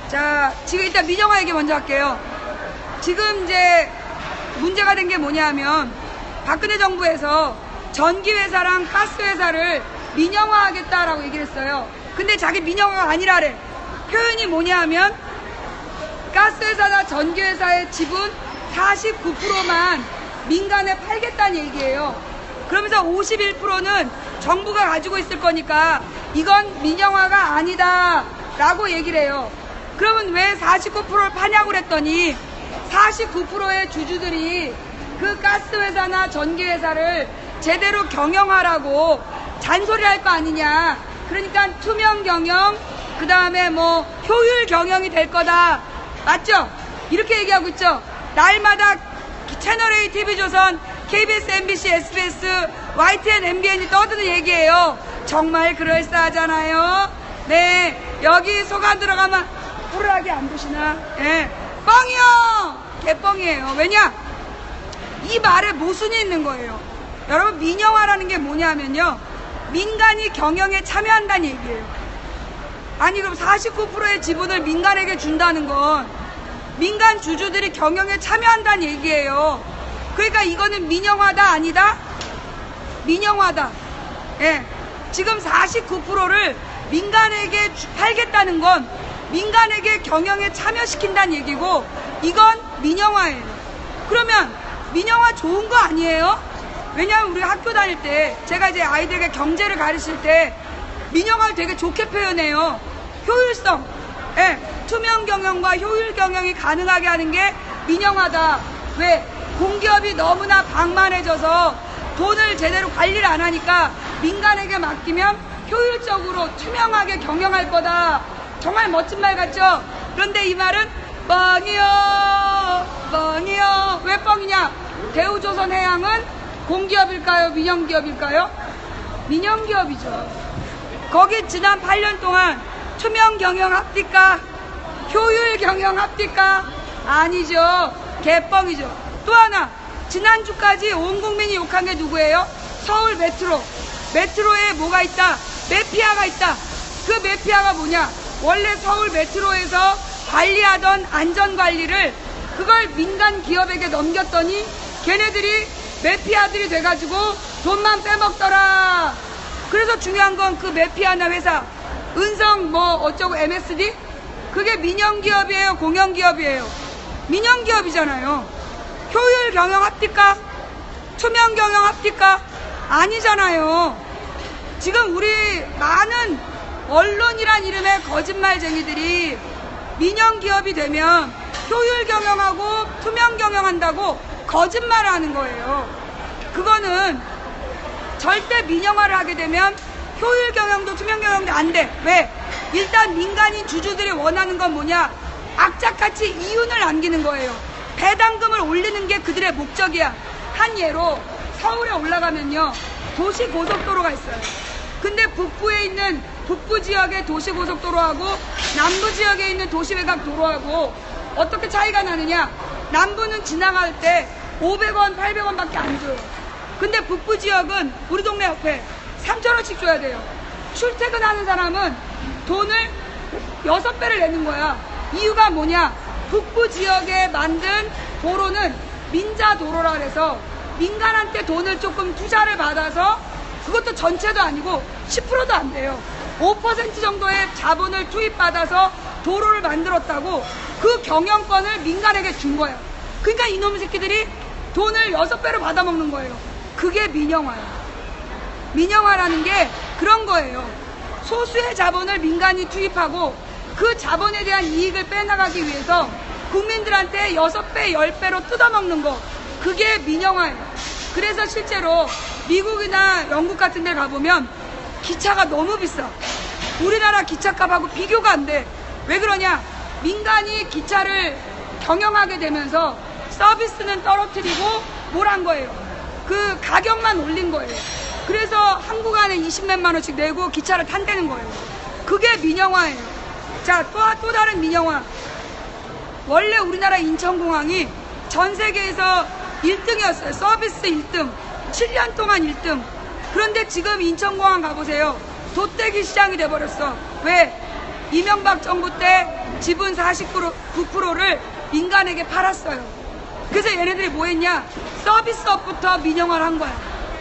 [SPEAKER 1] 자, 지금 일단 민영화 얘기 먼저 할게요. 지금 이제 문제가 된 게 뭐냐면 박근혜 정부에서 전기회사랑 가스회사를 민영화하겠다라고 얘기를 했어요. 근데 자기 민영화가 아니라래. 표현이 뭐냐 하면 가스회사나 전기회사의 지분 49%만 민간에 팔겠다는 얘기예요. 그러면서 51%는 정부가 가지고 있을 거니까 이건 민영화가 아니다 라고 얘기를 해요. 그러면 왜 49%를 파냐고 그랬더니 49%의 주주들이 그 가스회사나 전기회사를 제대로 경영하라고 잔소리할 거 아니냐. 그러니까 투명 경영, 그 다음에 뭐 효율 경영이 될 거다. 맞죠? 이렇게 얘기하고 있죠. 날마다 채널A, TV조선, KBS, MBC, SBS, YTN, MBN이 떠드는 얘기예요. 정말 그럴싸하잖아요. 네, 여기 소감 들어가면 호루라기 안 보시나? 예, 뻥이요. 개뻥이에요. 왜냐? 이 말에 모순이 있는 거예요. 여러분, 민영화라는 게 뭐냐면요, 민간이 경영에 참여한다는 얘기예요. 아니, 그럼 49%의 지분을 민간에게 준다는 건 민간 주주들이 경영에 참여한다는 얘기예요. 그러니까 이거는 민영화다 아니다? 민영화다. 예. 지금 49%를 민간에게 팔겠다는 건 민간에게 경영에 참여시킨다는 얘기고, 이건 민영화예요. 그러면 민영화 좋은 거 아니에요? 왜냐하면 우리 학교 다닐 때 제가 이제 아이들에게 경제를 가르칠 때 민영화를 되게 좋게 표현해요. 효율성, 예, 투명 경영과 효율 경영이 가능하게 하는 게 민영화다. 왜? 공기업이 너무나 방만해져서 돈을 제대로 관리를 안 하니까 민간에게 맡기면 효율적으로 투명하게 경영할 거다. 정말 멋진 말 같죠? 그런데 이 말은 뻥이요, 뻥이요. 왜 뻥이냐? 대우조선해양은 공기업일까요? 민영기업일까요? 민영기업이죠. 거기 지난 8년 동안 투명 경영 합니까? 효율 경영 합니까? 아니죠. 개뻥이죠. 또 하나, 지난주까지 온 국민이 욕한 게 누구예요? 서울 메트로. 메트로에 뭐가 있다? 매피아가 있다. 그 매피아가 뭐냐? 원래 서울 메트로에서 관리하던 안전관리를 그걸 민간 기업에게 넘겼더니 걔네들이 매피아들이 돼가지고 돈만 빼먹더라. 그래서 중요한 건 그 매피아나 회사, 은성 뭐 어쩌고 MSD? 그게 민영기업이에요? 공영기업이에요? 민영기업이잖아요. 효율 경영 합니까? 투명 경영 합니까? 아니잖아요. 지금 우리 많은 언론이란 이름의 거짓말쟁이들이 민영기업이 되면 효율 경영하고 투명 경영한다고 거짓말을 하는 거예요. 그거는 절대 민영화를 하게 되면 효율 경영도 투명 경영도 안 돼. 왜? 일단 민간인 주주들이 원하는 건 뭐냐? 악착같이 이윤을 남기는 거예요. 배당금을 올리는 게 그들의 목적이야. 한 예로 서울에 올라가면요, 도시고속도로가 있어요. 근데 북부에 있는 북부 지역의 도시고속도로하고 남부 지역에 있는 도시외곽도로하고 어떻게 차이가 나느냐? 남부는 지나갈 때 500원, 800원밖에 안 줘요. 근데 북부 지역은 우리 동네 옆에 3,000원씩 줘야 돼요. 출퇴근하는 사람은 돈을 6배를 내는 거야. 이유가 뭐냐? 북부 지역에 만든 도로는 민자도로라 그래서 민간한테 돈을 조금 투자를 받아서, 그것도 전체도 아니고 10%도 안 돼요. 5% 정도의 자본을 투입받아서 도로를 만들었다고 그 경영권을 민간에게 준 거야. 그러니까 이놈의 새끼들이 돈을 6배로 받아먹는 거예요. 그게 민영화야. 민영화라는 게 그런 거예요. 소수의 자본을 민간이 투입하고 그 자본에 대한 이익을 빼나가기 위해서 국민들한테 6배, 10배로 뜯어먹는 거. 그게 민영화예요. 그래서 실제로 미국이나 영국 같은 데 가보면 기차가 너무 비싸. 우리나라 기차값하고 비교가 안 돼. 왜 그러냐? 민간이 기차를 경영하게 되면서 서비스는 떨어뜨리고 뭘 한 거예요? 그 가격만 올린 거예요. 그래서 한국 안에 20몇만 원씩 내고 기차를 탄다는 거예요. 그게 민영화예요. 자, 또 다른 민영화. 원래 우리나라 인천공항이 전 세계에서 1등이었어요. 서비스 1등. 7년 동안 1등. 그런데 지금 인천공항 가보세요. 돗대기 시장이 돼버렸어. 왜? 이명박 정부 때 지분 49%를 민간에게 팔았어요. 그래서 얘네들이 뭐 했냐? 서비스업부터 민영화를 한 거야.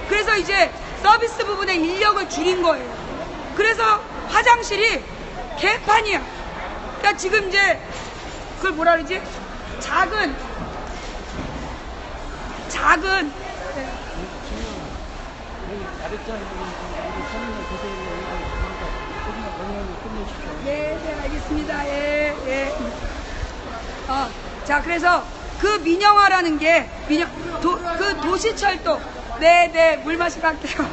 [SPEAKER 1] 그래서 이제 서비스 부분에 인력을 줄인 거예요. 그래서 화장실이 개판이야. 그러니까 지금 이제 그걸 뭐라 그러지? 작은 네, 알겠습니다. 예. 자, 그래서 그 민영화라는 게 그 도시철도 네, 물 마시고 갈게요.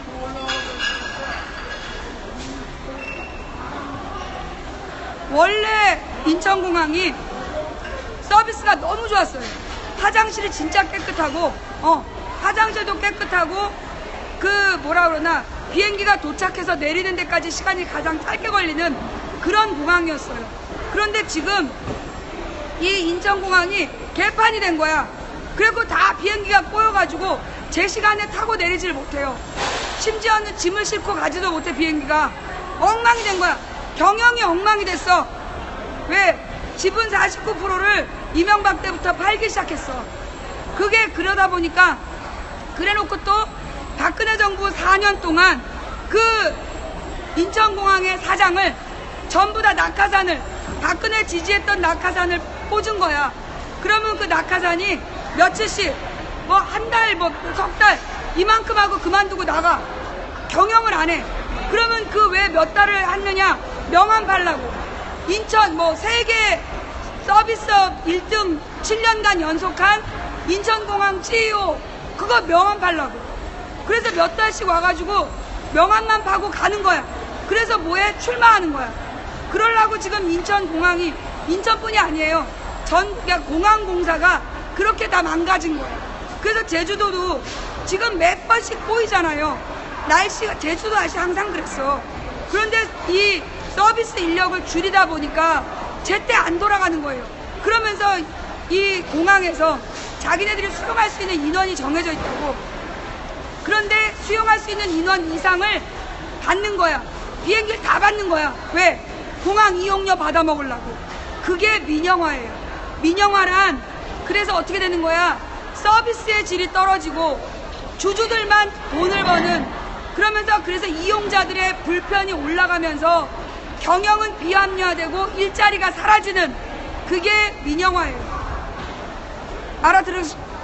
[SPEAKER 1] 원래 인천공항이 서비스가 너무 좋았어요. 화장실이 진짜 깨끗하고, 화장실도 깨끗하고, 뭐라 그러나, 비행기가 도착해서 내리는 데까지 시간이 가장 짧게 걸리는 그런 공항이었어요. 그런데 지금 이 인천공항이 개판이 된 거야. 그리고 다 비행기가 꼬여가지고 제 시간에 타고 내리질 못해요. 심지어는 짐을 싣고 가지도 못해 비행기가. 엉망이 된 거야. 경영이 엉망이 됐어. 왜? 지분 49%를 이명박 때부터 팔기 시작했어. 그게 그러다 보니까 그래놓고 또 박근혜 정부 4년 동안 그 인천공항의 사장을 전부 다 낙하산을 박근혜 지지했던 낙하산을 꽂은 거야. 그러면 그 낙하산이 며칠씩 뭐 한 달 뭐 석 달 이만큼 하고 그만두고 나가. 경영을 안 해. 그러면 그 왜 몇 달을 했느냐? 명함 팔라고. 인천 뭐 세계 서비스업 1등 7년간 연속한 인천공항 CEO 그거 명함 팔라고. 그래서 몇 달씩 와가지고 명함만 파고 가는 거야. 그래서 뭐해? 출마하는 거야. 그러려고 지금 인천공항이 인천뿐이 아니에요. 그러니까 공항공사가 그렇게 다 망가진 거야. 그래서 제주도도 지금 몇 번씩 꼬이잖아요. 날씨가 제주도 날씨 항상 그랬어. 그런데 이 서비스 인력을 줄이다 보니까 제때 안 돌아가는 거예요. 그러면서 이 공항에서 자기네들이 수용할 수 있는 인원이 정해져 있다고. 그런데 수용할 수 있는 인원 이상을 받는 거야. 비행기를 다 받는 거야. 왜? 공항 이용료 받아 먹으려고. 그게 민영화예요. 민영화란 그래서 어떻게 되는 거야? 서비스의 질이 떨어지고 주주들만 돈을 버는 그러면서 그래서 이용자들의 불편이 올라가면서 경영은 비합리화되고 일자리가 사라지는 그게 민영화예요.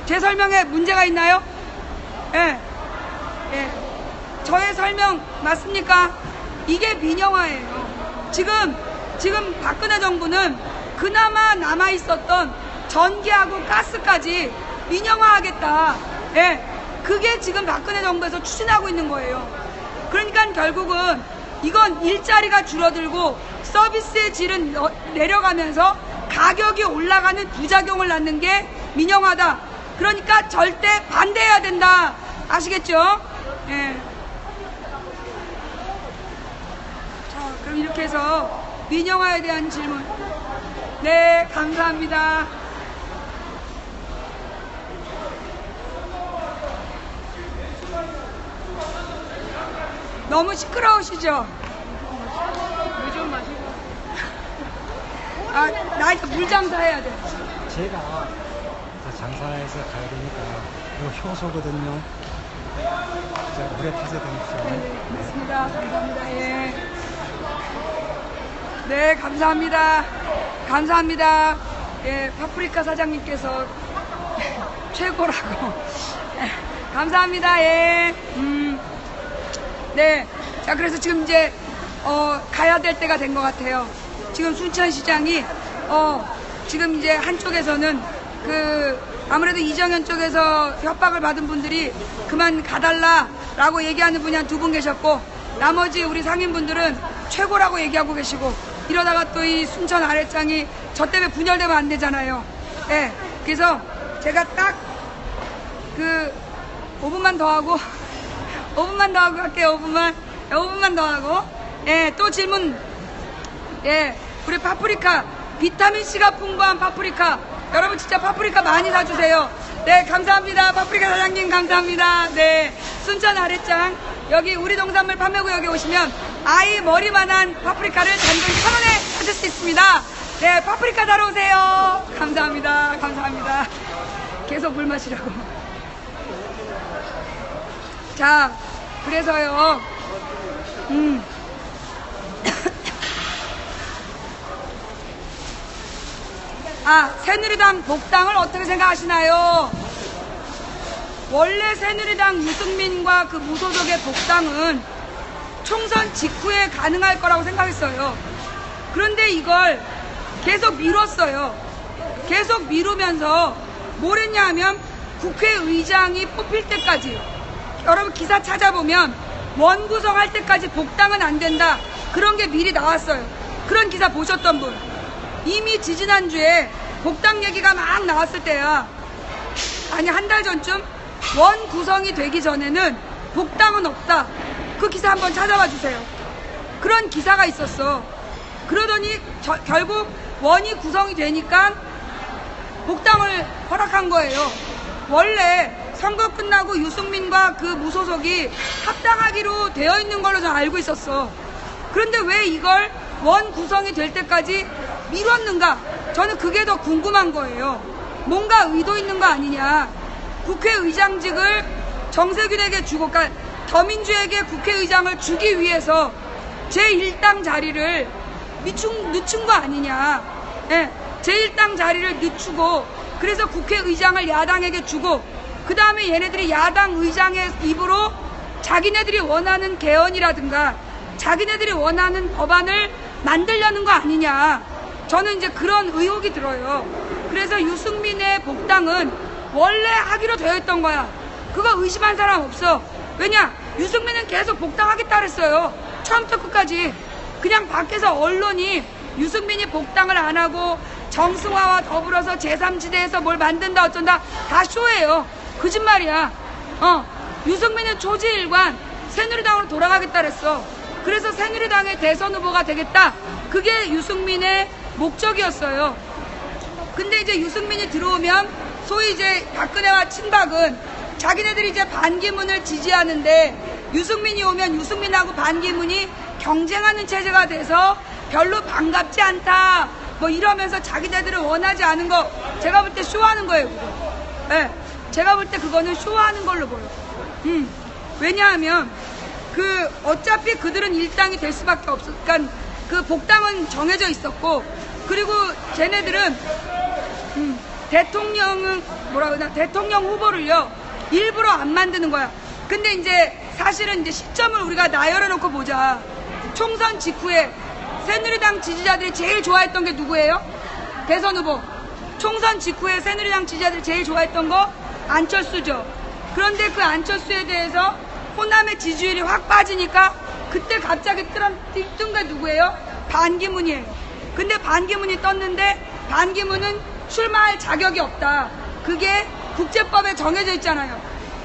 [SPEAKER 1] 제 설명에 문제가 있나요? 예. 저의 설명 맞습니까? 이게 민영화예요. 지금 박근혜 정부는 그나마 남아있었던 전기하고 가스까지 민영화하겠다. 예. 그게 지금 박근혜 정부에서 추진하고 있는 거예요. 그러니까 결국은 이건 일자리가 줄어들고 서비스의 질은 내려가면서 가격이 올라가는 부작용을 낳는 게 민영화다. 그러니까 절대 반대해야 된다. 아시겠죠? 예. 자, 그럼 이렇게 해서 민영화에 대한 질문. 네, 감사합니다. 너무 시끄러우시죠? 물 좀 마시고. 나 이제 물 장사해야 돼.
[SPEAKER 4] 제가 다 장사해서 가야 되니까 이거 효소거든요. 제가 물에 타서 되겠죠.
[SPEAKER 1] 네, 맞습니다. 감사합니다. 예. 네, 감사합니다. 감사합니다. 예, 파프리카 사장님께서 최고라고. 감사합니다. 예. 네. 자, 그래서 지금 이제, 가야 될 때가 된 것 같아요. 지금 순천시장이, 지금 이제 한쪽에서는 아무래도 이정현 쪽에서 협박을 받은 분들이 그만 가달라라고 얘기하는 분이 한 2분 계셨고, 나머지 우리 상인분들은 최고라고 얘기하고 계시고, 이러다가 또 이 순천 아래장이 저 때문에 분열되면 안 되잖아요. 예. 그래서 제가 딱 5분만 더 하고, 5분만 더 하고 갈게요. 5분만 더 하고. 예, 또 질문. 예, 우리 파프리카 비타민C가 풍부한 파프리카 여러분 진짜 파프리카 많이 사주세요. 네, 감사합니다. 파프리카 사장님 감사합니다. 네, 순천 아래장 여기 우리 농산물 판매구역에 오시면 아이 머리만한 파프리카를 단돈 1,000원에 찾을 수 있습니다. 네, 파프리카 사러 오세요. 감사합니다. 감사합니다. 계속 물 마시라고. 자, 그래서요. 새누리당 복당을 어떻게 생각하시나요? 원래 새누리당 유승민과 그 무소속의 복당은 총선 직후에 가능할 거라고 생각했어요. 그런데 이걸 계속 미뤘어요. 계속 미루면서 뭘 했냐 하면 국회의장이 뽑힐 때까지, 여러분 기사 찾아보면 원구성할 때까지 복당은 안 된다, 그런 게 미리 나왔어요. 그런 기사 보셨던 분, 이미 지지난주에 복당 얘기가 막 나왔을 때야, 아니 한 달 전쯤 원구성이 되기 전에는 복당은 없다, 그 기사 한번 찾아봐 주세요. 그런 기사가 있었어. 그러더니 결국 원이 구성이 되니까 복당을 허락한 거예요. 원래 선거 끝나고 유승민과 그 무소속이 합당하기로 되어 있는 걸로 저는 알고 있었어. 그런데 왜 이걸 원 구성이 될 때까지 미뤘는가? 저는 그게 더 궁금한 거예요. 뭔가 의도 있는 거 아니냐. 국회의장직을 정세균에게 주고, 그러니까 더민주에게 국회의장을 주기 위해서 제1당 자리를 늦춘 거 아니냐. 예, 제1당 자리를 늦추고, 그래서 국회의장을 야당에게 주고, 그 다음에 얘네들이 야당 의장의 입으로 자기네들이 원하는 개헌이라든가 자기네들이 원하는 법안을 만들려는 거 아니냐. 저는 이제 그런 의혹이 들어요. 그래서 유승민의 복당은 원래 하기로 되어 있던 거야. 그거 의심한 사람 없어. 왜냐? 유승민은 계속 복당하겠다 그랬어요. 처음부터 끝까지. 그냥 밖에서 언론이 유승민이 복당을 안 하고 정승화와 더불어서 제3지대에서 뭘 만든다 어쩐다, 다 쇼예요. 거짓말이야. 유승민은 초지일관 새누리당으로 돌아가겠다 그랬어. 그래서 새누리당의 대선 후보가 되겠다, 그게 유승민의 목적이었어요. 근데 이제 유승민이 들어오면 소위 이제 박근혜와 친박은 자기네들이 이제 반기문을 지지하는데, 유승민이 오면 유승민하고 반기문이 경쟁하는 체제가 돼서 별로 반갑지 않다, 뭐 이러면서 자기네들을 원하지 않은 거, 제가 볼 때 쇼하는 거예요, 그거. 네, 제가 볼 때 그거는 쇼하는 걸로 보여. 왜냐하면 어차피 그들은 일당이 될 수밖에 없어. 그러니까 그 복당은 정해져 있었고, 그리고 쟤네들은 대통령 후보를요 일부러 안 만드는 거야. 근데 이제 사실은 이제 시점을 우리가 나열해 놓고 보자. 총선 직후에 새누리당 지지자들이 제일 좋아했던 게 누구예요? 대선 후보. 총선 직후에 새누리당 지지자들이 제일 좋아했던 거 안철수죠. 그런데 그 안철수에 대해서 호남의 지지율이 확 빠지니까 그때 갑자기 뜬 게 누구예요? 반기문이에요. 근데 반기문이 떴는데 반기문은 출마할 자격이 없다. 그게 국제법에 정해져 있잖아요.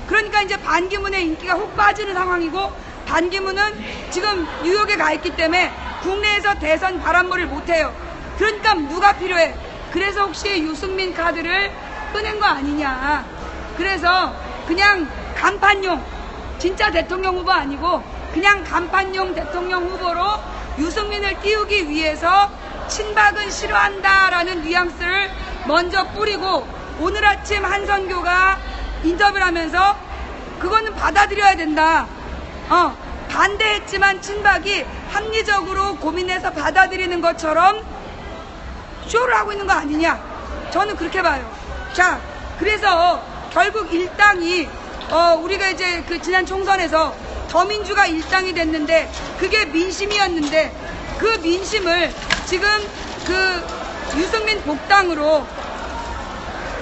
[SPEAKER 1] 그러니까 이제 반기문의 인기가 훅 빠지는 상황이고, 반기문은 지금 뉴욕에 가 있기 때문에 국내에서 대선 바람몰이를 못해요. 그러니까 누가 필요해? 그래서 혹시 유승민 카드를 꺼낸 거 아니냐. 그래서 그냥 간판용, 진짜 대통령 후보 아니고 그냥 간판용 대통령 후보로 유승민을 띄우기 위해서 친박은 싫어한다라는 뉘앙스를 먼저 뿌리고, 오늘 아침 한선교가 인터뷰를 하면서 그거는 받아들여야 된다. 반대했지만 친박이 합리적으로 고민해서 받아들이는 것처럼 쇼를 하고 있는 거 아니냐. 저는 그렇게 봐요. 자, 그래서 결국 일당이 우리가 이제 그 지난 총선에서 더민주가 일당이 됐는데 그게 민심이었는데, 그 민심을 지금 그 유승민 복당으로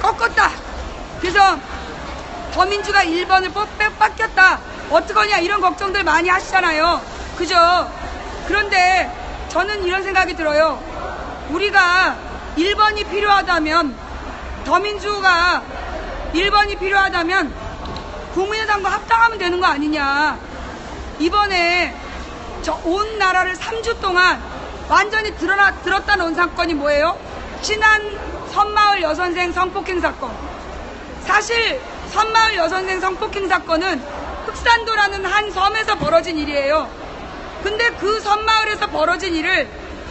[SPEAKER 1] 꺾었다. 그래서 더민주가 1번을 뺏겼다, 어떡하냐, 이런 걱정들 많이 하시잖아요. 그죠? 그런데 저는 이런 생각이 들어요. 우리가 1번이 필요하다면, 더민주가 1번이 필요하다면 국민의당과 합당하면 되는 거 아니냐. 이번에 온 나라를 3주 동안 완전히 들었다 놓은 사건이 뭐예요? 신안 선마을 여선생 성폭행 사건. 사실 선마을 여선생 성폭행 사건은 흑산도라는 한 섬에서 벌어진 일이에요. 근데 그 섬마을에서 벌어진 일을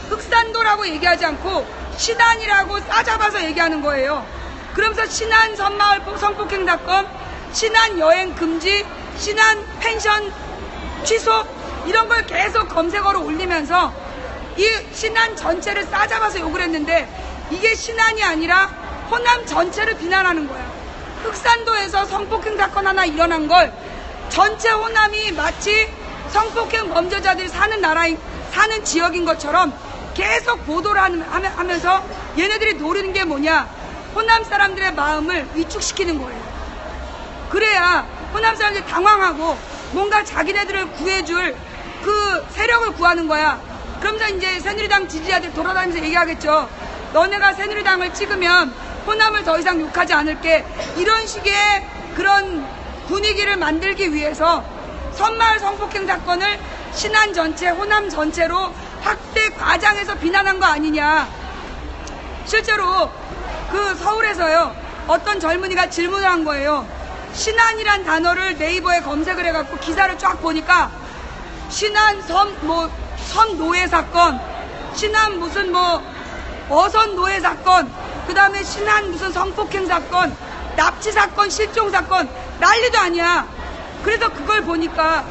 [SPEAKER 1] 흑산도라고 얘기하지 않고 신안이라고 싸잡아서 얘기하는 거예요. 그러면서 신안 섬마을 성폭행 사건, 신안 여행 금지, 신안 펜션 취소 이런 걸 계속 검색어로 올리면서 이 신안 전체를 싸잡아서 욕을 했는데 이게 신안이 아니라 호남 전체를 비난하는 거야. 흑산도에서 성폭행 사건 하나 일어난 걸 전체 호남이 마치 성폭행 범죄자들이 사는 지역인 것처럼 계속 보도를 하면서 얘네들이 노리는 게 뭐냐? 호남 사람들의 마음을 위축시키는 거예요. 그래야 호남 사람들이 당황하고 뭔가 자기네들을 구해줄 그 세력을 구하는 거야. 그러면서 이제 새누리당 지지자들이 돌아다니면서 얘기하겠죠. 너네가 새누리당을 찍으면 호남을 더 이상 욕하지 않을게. 이런 식의 그런 분위기를 만들기 위해서 섬마을 성폭행 사건을 신안 전체, 호남 전체로 확대 과장해서 비난한 거 아니냐. 실제로 그 서울에서요, 어떤 젊은이가 질문을 한 거예요. 신안이란 단어를 네이버에 검색을 해갖고 기사를 쫙 보니까 신안 섬 노예 사건, 신안 무슨 어선 노예 사건, 그 다음에 신안 무슨 성폭행 사건, 납치 사건, 실종 사건, 난리도 아니야. 그래서 그걸 보니까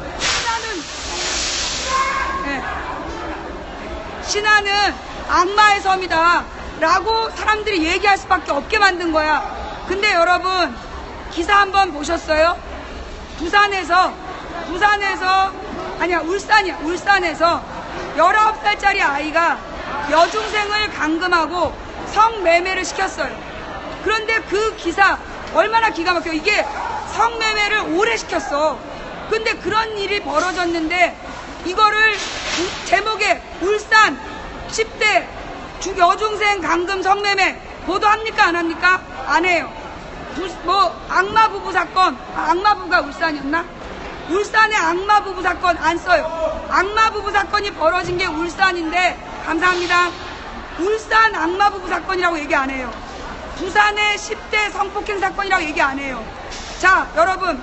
[SPEAKER 1] 신안은 악마의 섬이다 라고 사람들이 얘기할 수밖에 없게 만든 거야. 근데 여러분 기사 한번 보셨어요? 울산에서 19살짜리 아이가 여중생을 감금하고 성매매를 시켰어요. 그런데 그 기사 얼마나 기가 막혀. 이게 성매매를 오래 시켰어. 근데 그런 일이 벌어졌는데 이거를 제목에 울산 10대 여중생 감금 성매매 보도합니까 안 합니까? 안 해요. 악마 부부 사건, 악마 부부가 울산이었나? 울산의 악마 부부 사건 안 써요. 악마 부부 사건이 벌어진 게 울산인데 감사합니다. 울산 악마 부부 사건이라고 얘기 안 해요. 부산의 10대 성폭행 사건이라고 얘기 안 해요. 자, 여러분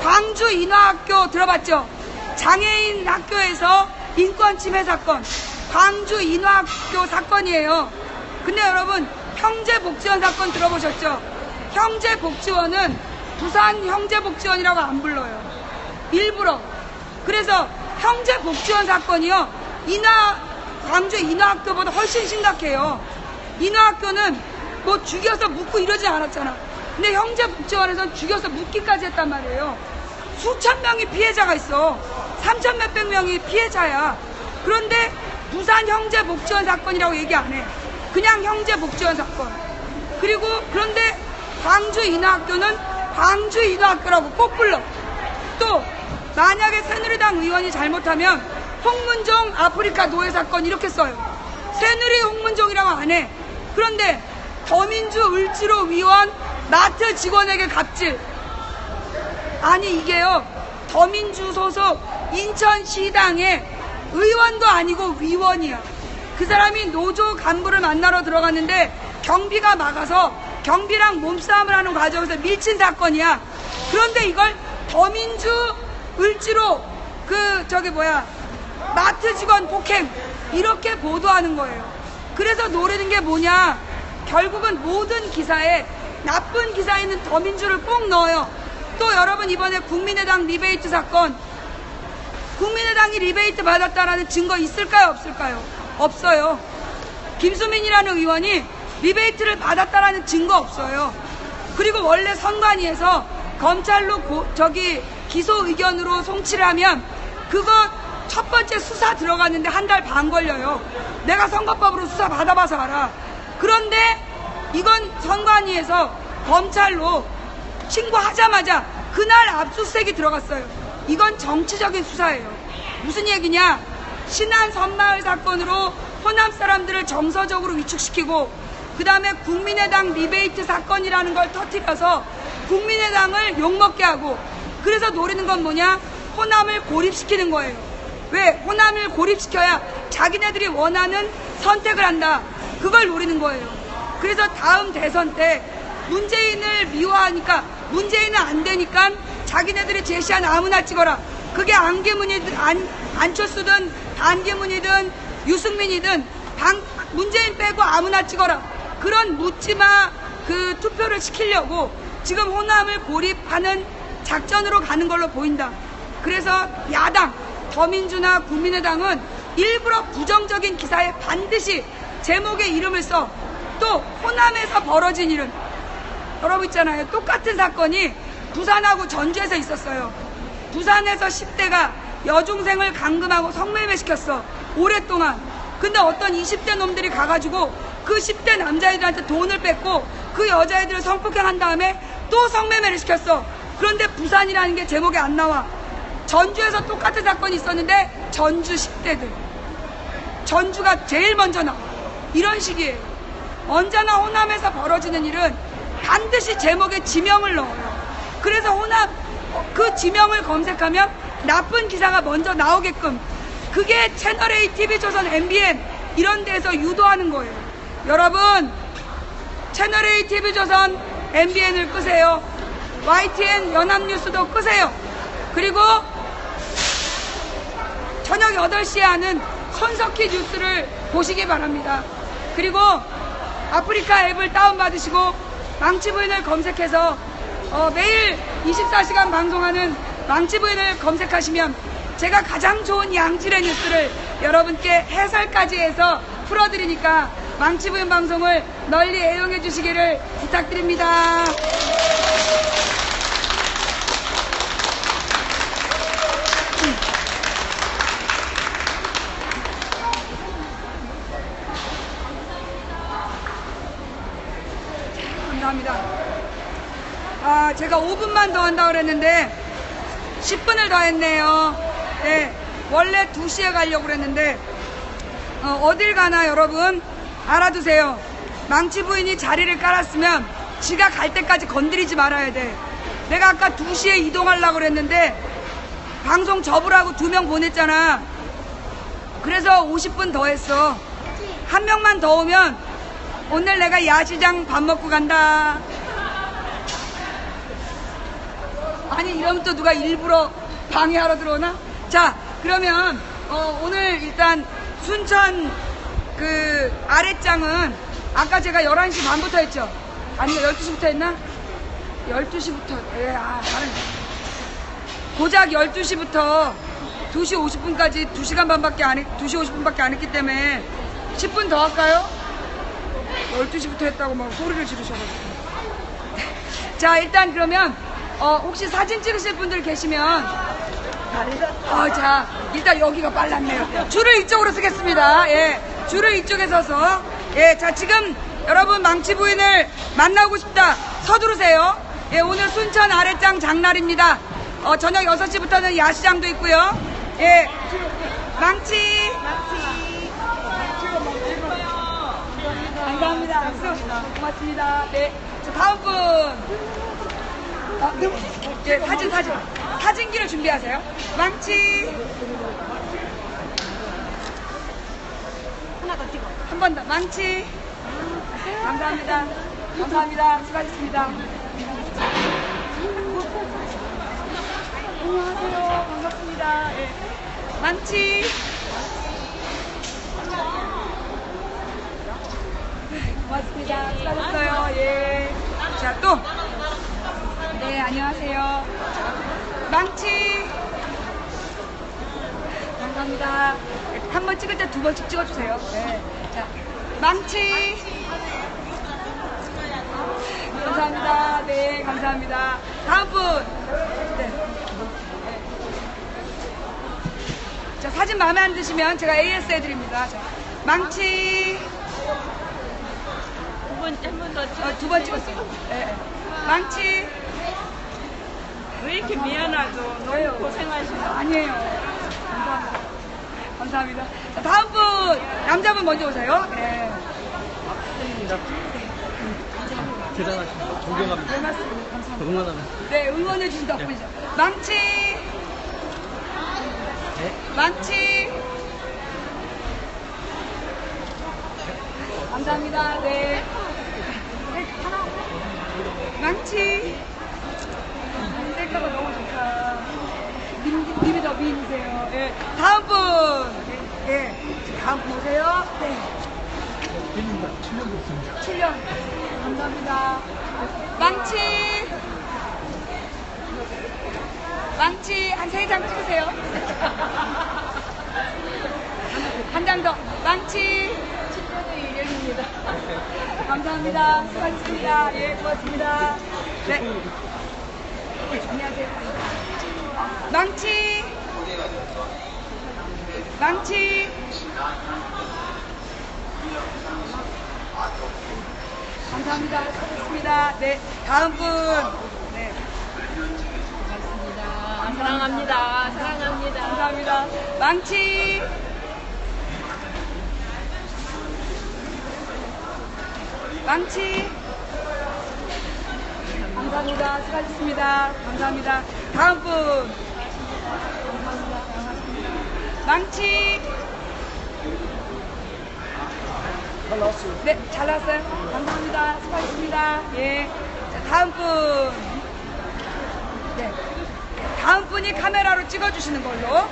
[SPEAKER 1] 광주 인화학교 들어봤죠? 장애인 학교에서 인권 침해 사건, 광주 인화학교 사건이에요. 근데 여러분 형제복지원 사건 들어보셨죠? 형제복지원은 부산 형제복지원이라고 안 불러요. 일부러. 그래서 형제복지원 사건이요, 광주 인화학교보다 훨씬 심각해요. 인화학교는 죽여서 묻고 이러지 않았잖아. 근데 형제복지원에서는 죽여서 묻기까지 했단 말이에요. 수천 명이 피해자가 있어. 3천 몇백 명이 피해자야. 그런데 부산 형제복지원 사건이라고 얘기 안 해. 그냥 형제복지원 사건. 그런데 광주 인하학교는 광주 인하학교라고 꼭 불러. 또 만약에 새누리당 의원이 잘못하면 홍문종 아프리카 노예 사건 이렇게 써요. 새누리 홍문종이라고 안 해. 그런데 더민주 을지로 위원 마트 직원에게 갑질. 아니 이게요, 더민주 소속 인천시당의 의원도 아니고 위원이야. 그 사람이 노조 간부를 만나러 들어갔는데 경비가 막아서 경비랑 몸싸움을 하는 과정에서 밀친 사건이야. 그런데 이걸 더민주 을지로 마트 직원 폭행 이렇게 보도하는 거예요. 그래서 노리는 게 뭐냐, 결국은 모든 기사에, 나쁜 기사에는 더민주를 꼭 넣어요. 또 여러분 이번에 국민의당 리베이트 사건, 국민의당이 리베이트 받았다라는 증거 있을까요 없을까요? 없어요. 김수민이라는 의원이 리베이트를 받았다라는 증거 없어요. 그리고 원래 선관위에서 검찰로 기소 의견으로 송치를 하면 그거 첫 번째 수사 들어갔는데 1달 반 걸려요. 내가 선거법으로 수사 받아봐서 알아. 그런데 이건 선관위에서 검찰로 신고하자마자 그날 압수수색이 들어갔어요. 이건 정치적인 수사예요. 무슨 얘기냐, 신안 섬마을 사건으로 호남 사람들을 정서적으로 위축시키고 그 다음에 국민의당 리베이트 사건이라는 걸 터뜨려서 국민의당을 욕먹게 하고, 그래서 노리는 건 뭐냐, 호남을 고립시키는 거예요. 왜? 호남을 고립시켜야 자기네들이 원하는 선택을 한다. 그걸 노리는 거예요. 그래서 다음 대선 때 문재인을 미워하니까 문재인은 안 되니까 자기네들이 제시한 아무나 찍어라. 그게 안계문이든 안철수든 안계문이든 유승민이든 문재인 빼고 아무나 찍어라. 그런 묻지마 그 투표를 시키려고 지금 호남을 고립하는 작전으로 가는 걸로 보인다. 그래서 야당 더민주나 국민의당은 일부러 부정적인 기사에 반드시 제목에 이름을 써. 또 호남에서 벌어진 일은 여러분 있잖아요. 똑같은 사건이 부산하고 전주에서 있었어요. 부산에서 10대가 여중생을 감금하고 성매매시켰어. 오랫동안. 근데 어떤 20대 놈들이 가가지고 그 10대 남자애들한테 돈을 뺏고 그 여자애들을 성폭행한 다음에 또 성매매를 시켰어. 그런데 부산이라는 게 제목에 안 나와. 전주에서 똑같은 사건이 있었는데 전주 10대들. 전주가 제일 먼저 나와. 이런 식이에요. 언제나 호남에서 벌어지는 일은 반드시 제목에 지명을 넣어요. 그래서 호남 그 지명을 검색하면 나쁜 기사가 먼저 나오게끔 그게 채널A, TV조선, MBN 이런 데서 유도하는 거예요. 여러분 채널A, TV조선, MBN을 끄세요. YTN 연합뉴스도 끄세요. 그리고 저녁 8시에 하는 손석희 뉴스를 보시기 바랍니다. 그리고 아프리카 앱을 다운받으시고 망치부인을 검색해서 매일 24시간 방송하는 망치부인을 검색하시면 제가 가장 좋은 양질의 뉴스를 여러분께 해설까지 해서 풀어드리니까 망치부인 방송을 널리 애용해 주시기를 부탁드립니다. 감사합니다. 제가 5분만 더 한다고 그랬는데 10분을 더 했네요. 네, 원래 2시에 가려고 그랬는데 어딜 가나 여러분 알아두세요. 망치 부인이 자리를 깔았으면 지가 갈 때까지 건드리지 말아야 돼. 내가 아까 2시에 이동하려고 그랬는데 방송 접으라고 2명 보냈잖아. 그래서 50분 더 했어. 한 명만 더 오면 오늘 내가 야시장 밥 먹고 간다. 아니 이러면 또 누가 일부러 방해하러 들어오나? 자 그러면 오늘 일단 순천 그 아랫장은 아까 제가 11시 반부터 했죠? 아니면 12시부터 했나? 12시부터 나는 고작 12시부터 2시 50분까지 2시간 반밖에 안 2시 50분밖에 안 했기 때문에 10분 더 할까요? 12시부터 했다고 막 소리를 지르셔가지고. 자 일단 그러면 혹시 사진 찍으실 분들 계시면 자 일단 여기가 빨랐네요. 줄을 이쪽으로 쓰겠습니다. 예, 줄을 이쪽에 서서 자 지금 여러분 망치 부인을 만나고 싶다 서두르세요. 예, 오늘 순천 아랫장 장날입니다. 저녁 6시부터는 야시장도 있고요. 예, 망치 감사합니다. 고맙습니다. 네, 자, 다음 분. 네, 사진기를 준비하세요. 망치. 하나 더 찍어. 한 번 더. 망치. 감사합니다. 감사합니다. 수고하셨습니다. 안녕하세요. 반갑습니다. 네. 망치. 고맙습니다. 수고하셨어요. 예. 자, 또. 네, 안녕하세요. 망치. 감사합니다. 한 번 찍을 때 2번씩 찍어주세요. 네. 자, 망치. 감사합니다. 네, 감사합니다. 다음 분. 네. 자, 사진 마음에 안 드시면 제가 AS 해드립니다. 자, 망치.
[SPEAKER 5] 한 번 더 찍어.
[SPEAKER 1] 2번 찍었어요. 네. 망치.
[SPEAKER 5] 왜 이렇게 미안하죠? 너무 고생하시고.
[SPEAKER 1] 아니에요. 감사합니다. 감사합니다. 자, 다음 분, 남자분 먼저 오세요. 네.
[SPEAKER 6] 대단하십니다. 존경합니다.
[SPEAKER 1] 네, 맞습니다. 감사합니다.
[SPEAKER 6] 응원합니다.
[SPEAKER 1] 네, 응원해주신 덕분이죠. 망치.
[SPEAKER 6] 네.
[SPEAKER 1] 망치. 감사합니다. 네. 하나. 망치. 셀카가 너무 좋다. 님이 더 미인이세요. 예. 다음 분. 예. 다음 분 오세요. 네.
[SPEAKER 2] 7년 됐습니다.
[SPEAKER 1] 7년. 감사합니다. 망치. 망치 한 3장 찍으세요. 한 장 더. 망치. 7년의 유령입니다. 감사합니다. 수고하셨습니다. 예, 고맙습니다. 네. 안녕하세요. 망치. 망치. 감사합니다. 수고하셨습니다. 네, 다음 분. 네.
[SPEAKER 5] 사랑합니다. 사랑합니다.
[SPEAKER 1] 감사합니다. 망치. 망치. 감사합니다. 수고하셨습니다. 감사합니다. 다음 분. 감사합니다. 망치.
[SPEAKER 2] 잘 나왔어요.
[SPEAKER 1] 네, 잘 나왔어요. 감사합니다. 수고하셨습니다. 예. 자, 다음 분. 네. 다음 분이 카메라로 찍어주시는 걸로.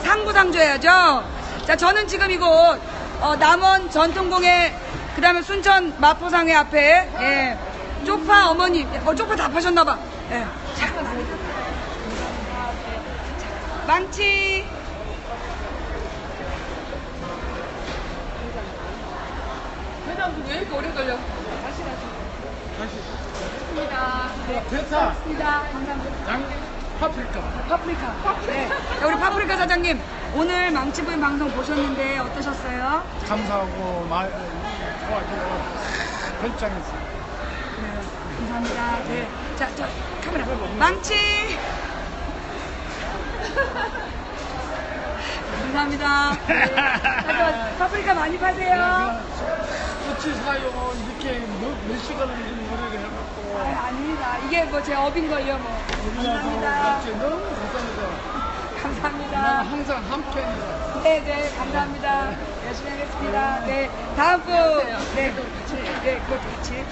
[SPEAKER 1] 상부상조해야죠. 자, 저는 지금 이곳, 남원 전통공예, 그 다음에 순천 마포상회 앞에, 예. 쪽파 어머님, 쪽파 다 파셨나봐. 예. 자. 망치. 회장님 왜 이렇게 오래 걸려? 다시. 좋습니다. 네.
[SPEAKER 2] 됐다.
[SPEAKER 1] 좋습니다. 감사합니다.
[SPEAKER 2] 양 파프리카.
[SPEAKER 1] 파프리카. 네. 자, 우리 파프리카 사장님, 오늘 망치부인 방송 보셨는데 어떠셨어요?
[SPEAKER 2] 감사하고 좋아지고 결정했어요.
[SPEAKER 1] 네. 감사합니다. 네. 자, 저 카메라. 망치. 감사합니다. 네. 자, 파프리카 많이 파세요.
[SPEAKER 2] 어찌 사요? 이렇게 몇 시간을 노력을 해갖고.
[SPEAKER 1] 아닙니다. 이게 뭐 제 업인걸요, 뭐. 감사합니다.
[SPEAKER 2] 어찌 너무 감사합니다. 나는
[SPEAKER 1] 감사합니다.
[SPEAKER 2] 항상 함께합니다.
[SPEAKER 1] 네, 감사합니다. 열심히 하겠습니다. 네, 다음 분. 네, 네, 그것도 같이.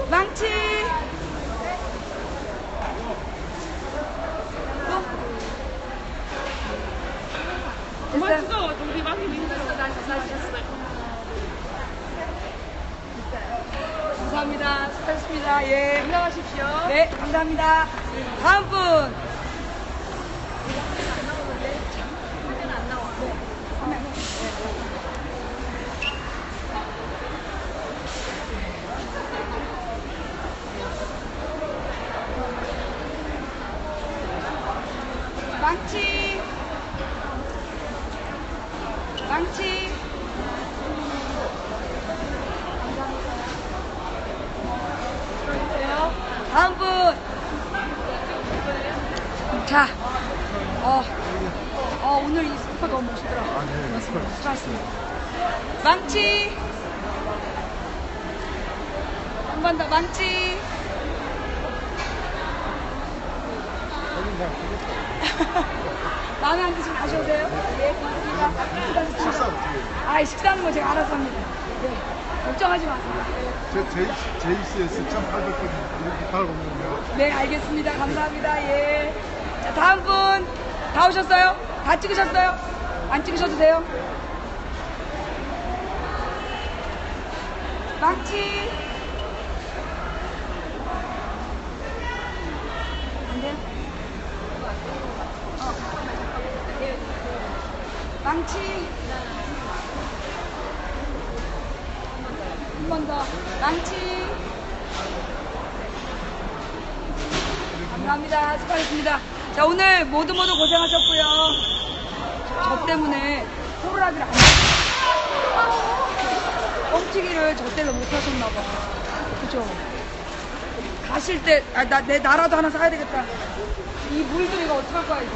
[SPEAKER 1] 망치.
[SPEAKER 5] 정말 뜨거워. 우리 많이 힘들어.
[SPEAKER 1] 감사합니다. 수고하셨습니다. 예.
[SPEAKER 5] 건강하십시오.
[SPEAKER 1] 네, 감사합니다. 다음 분. 망치. 망치. 다음 분. 자, 오늘 이 스포 너무 멋있더라.
[SPEAKER 2] 네.
[SPEAKER 1] 수고하셨습니다. 망치. 한 번 더 망치. 마음에 안 드시면 다시 오세요. 예, 고맙습니다.
[SPEAKER 2] 식사 어떻게 해요?
[SPEAKER 1] 아, 식사하는 거 제가 알아서 합니다. 네, 걱정하지 마세요.
[SPEAKER 2] JCS 1800번 이렇게 팔아보면요.
[SPEAKER 1] 네, 알겠습니다. 감사합니다. 예. 자, 다음 분. 다 오셨어요? 다 찍으셨어요? 안 찍으셔도 돼요. 망치. 안 돼요? 망치. 한 번 더. 망치. 감사합니다. 수고하셨습니다. 자, 오늘 모두 고생하셨고요. 저 때문에 호루라기를 안 뻥튀기를 저 때문에 못 하셨나봐. 그죠? 가실 때, 내 나라도 하나 사야 되겠다. 이 물도 이거 어떡할 거야, 이거.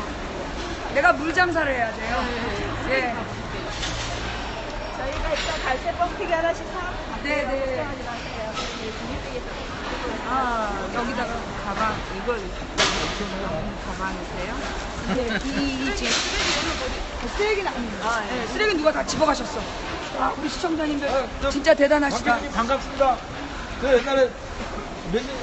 [SPEAKER 1] 내가 물 장사를 해야 돼요. 예.
[SPEAKER 5] 저희가 일단 갈색 뻥튀기 하나씩 사.
[SPEAKER 1] 네네. 여기다가 가방, 이걸 가방이세요? 네, 이 지금 쓰레기는 아니에요. 네, 쓰레기 누가 다 집어가셨어. 아, 우리 시청자님들 진짜 대단하시다.
[SPEAKER 6] 박대표님 반갑습니다. 그 옛날에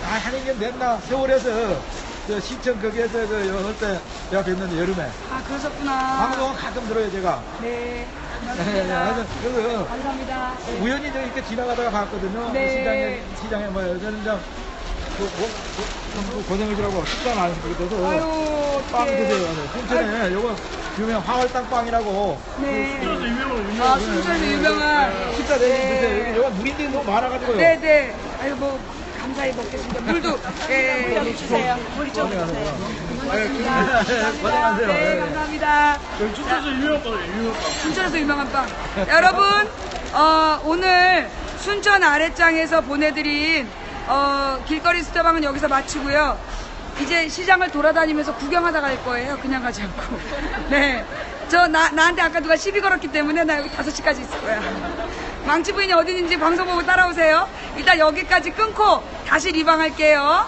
[SPEAKER 6] 한 2년 됐나 세월에서 저 시청 거기에서 그때 내가 뵀는데 여름에
[SPEAKER 1] 아, 그러셨구나.
[SPEAKER 6] 방송은 가끔 들어요 제가.
[SPEAKER 1] 네.
[SPEAKER 6] 네, 그래서
[SPEAKER 1] 감사합니다.
[SPEAKER 6] 우연히 저 이렇게 지나가다가 봤거든요.
[SPEAKER 1] 네.
[SPEAKER 6] 시장에 뭐요. 저는 좀 고생이라고 식사 안 시키거든.
[SPEAKER 1] 아유,
[SPEAKER 6] 빵
[SPEAKER 1] 어떡해.
[SPEAKER 6] 드세요. 순천에 요거 유명 화월땅빵이라고.
[SPEAKER 1] 네.
[SPEAKER 3] 유명한
[SPEAKER 1] 아, 순천에서 유명한.
[SPEAKER 6] 식사 대신 드세요. 여기 요거 물인들이 너무 많아가지고요.
[SPEAKER 1] 네네. 아유, 뭐, 감사히 먹겠습니다. 물도, 예.
[SPEAKER 5] 주세요. 우리 좀 주세요.
[SPEAKER 6] 고생하세요.
[SPEAKER 1] 네, 감사합니다.
[SPEAKER 3] 춘천에서 유명한 빵이에요. 유명한 빵.
[SPEAKER 1] 순천에서 유명한 빵. 여러분, 오늘 순천 아랫장에서 보내드린, 길거리 스토방은 여기서 마치고요. 이제 시장을 돌아다니면서 구경하다 갈 거예요. 그냥 가지 않고. 네. 나한테 아까 누가 시비 걸었기 때문에 나 여기 5시까지 있을 거야. 망치 부인이 어디 있는지 방송 보고 따라오세요. 일단 여기까지 끊고 다시 리방할게요.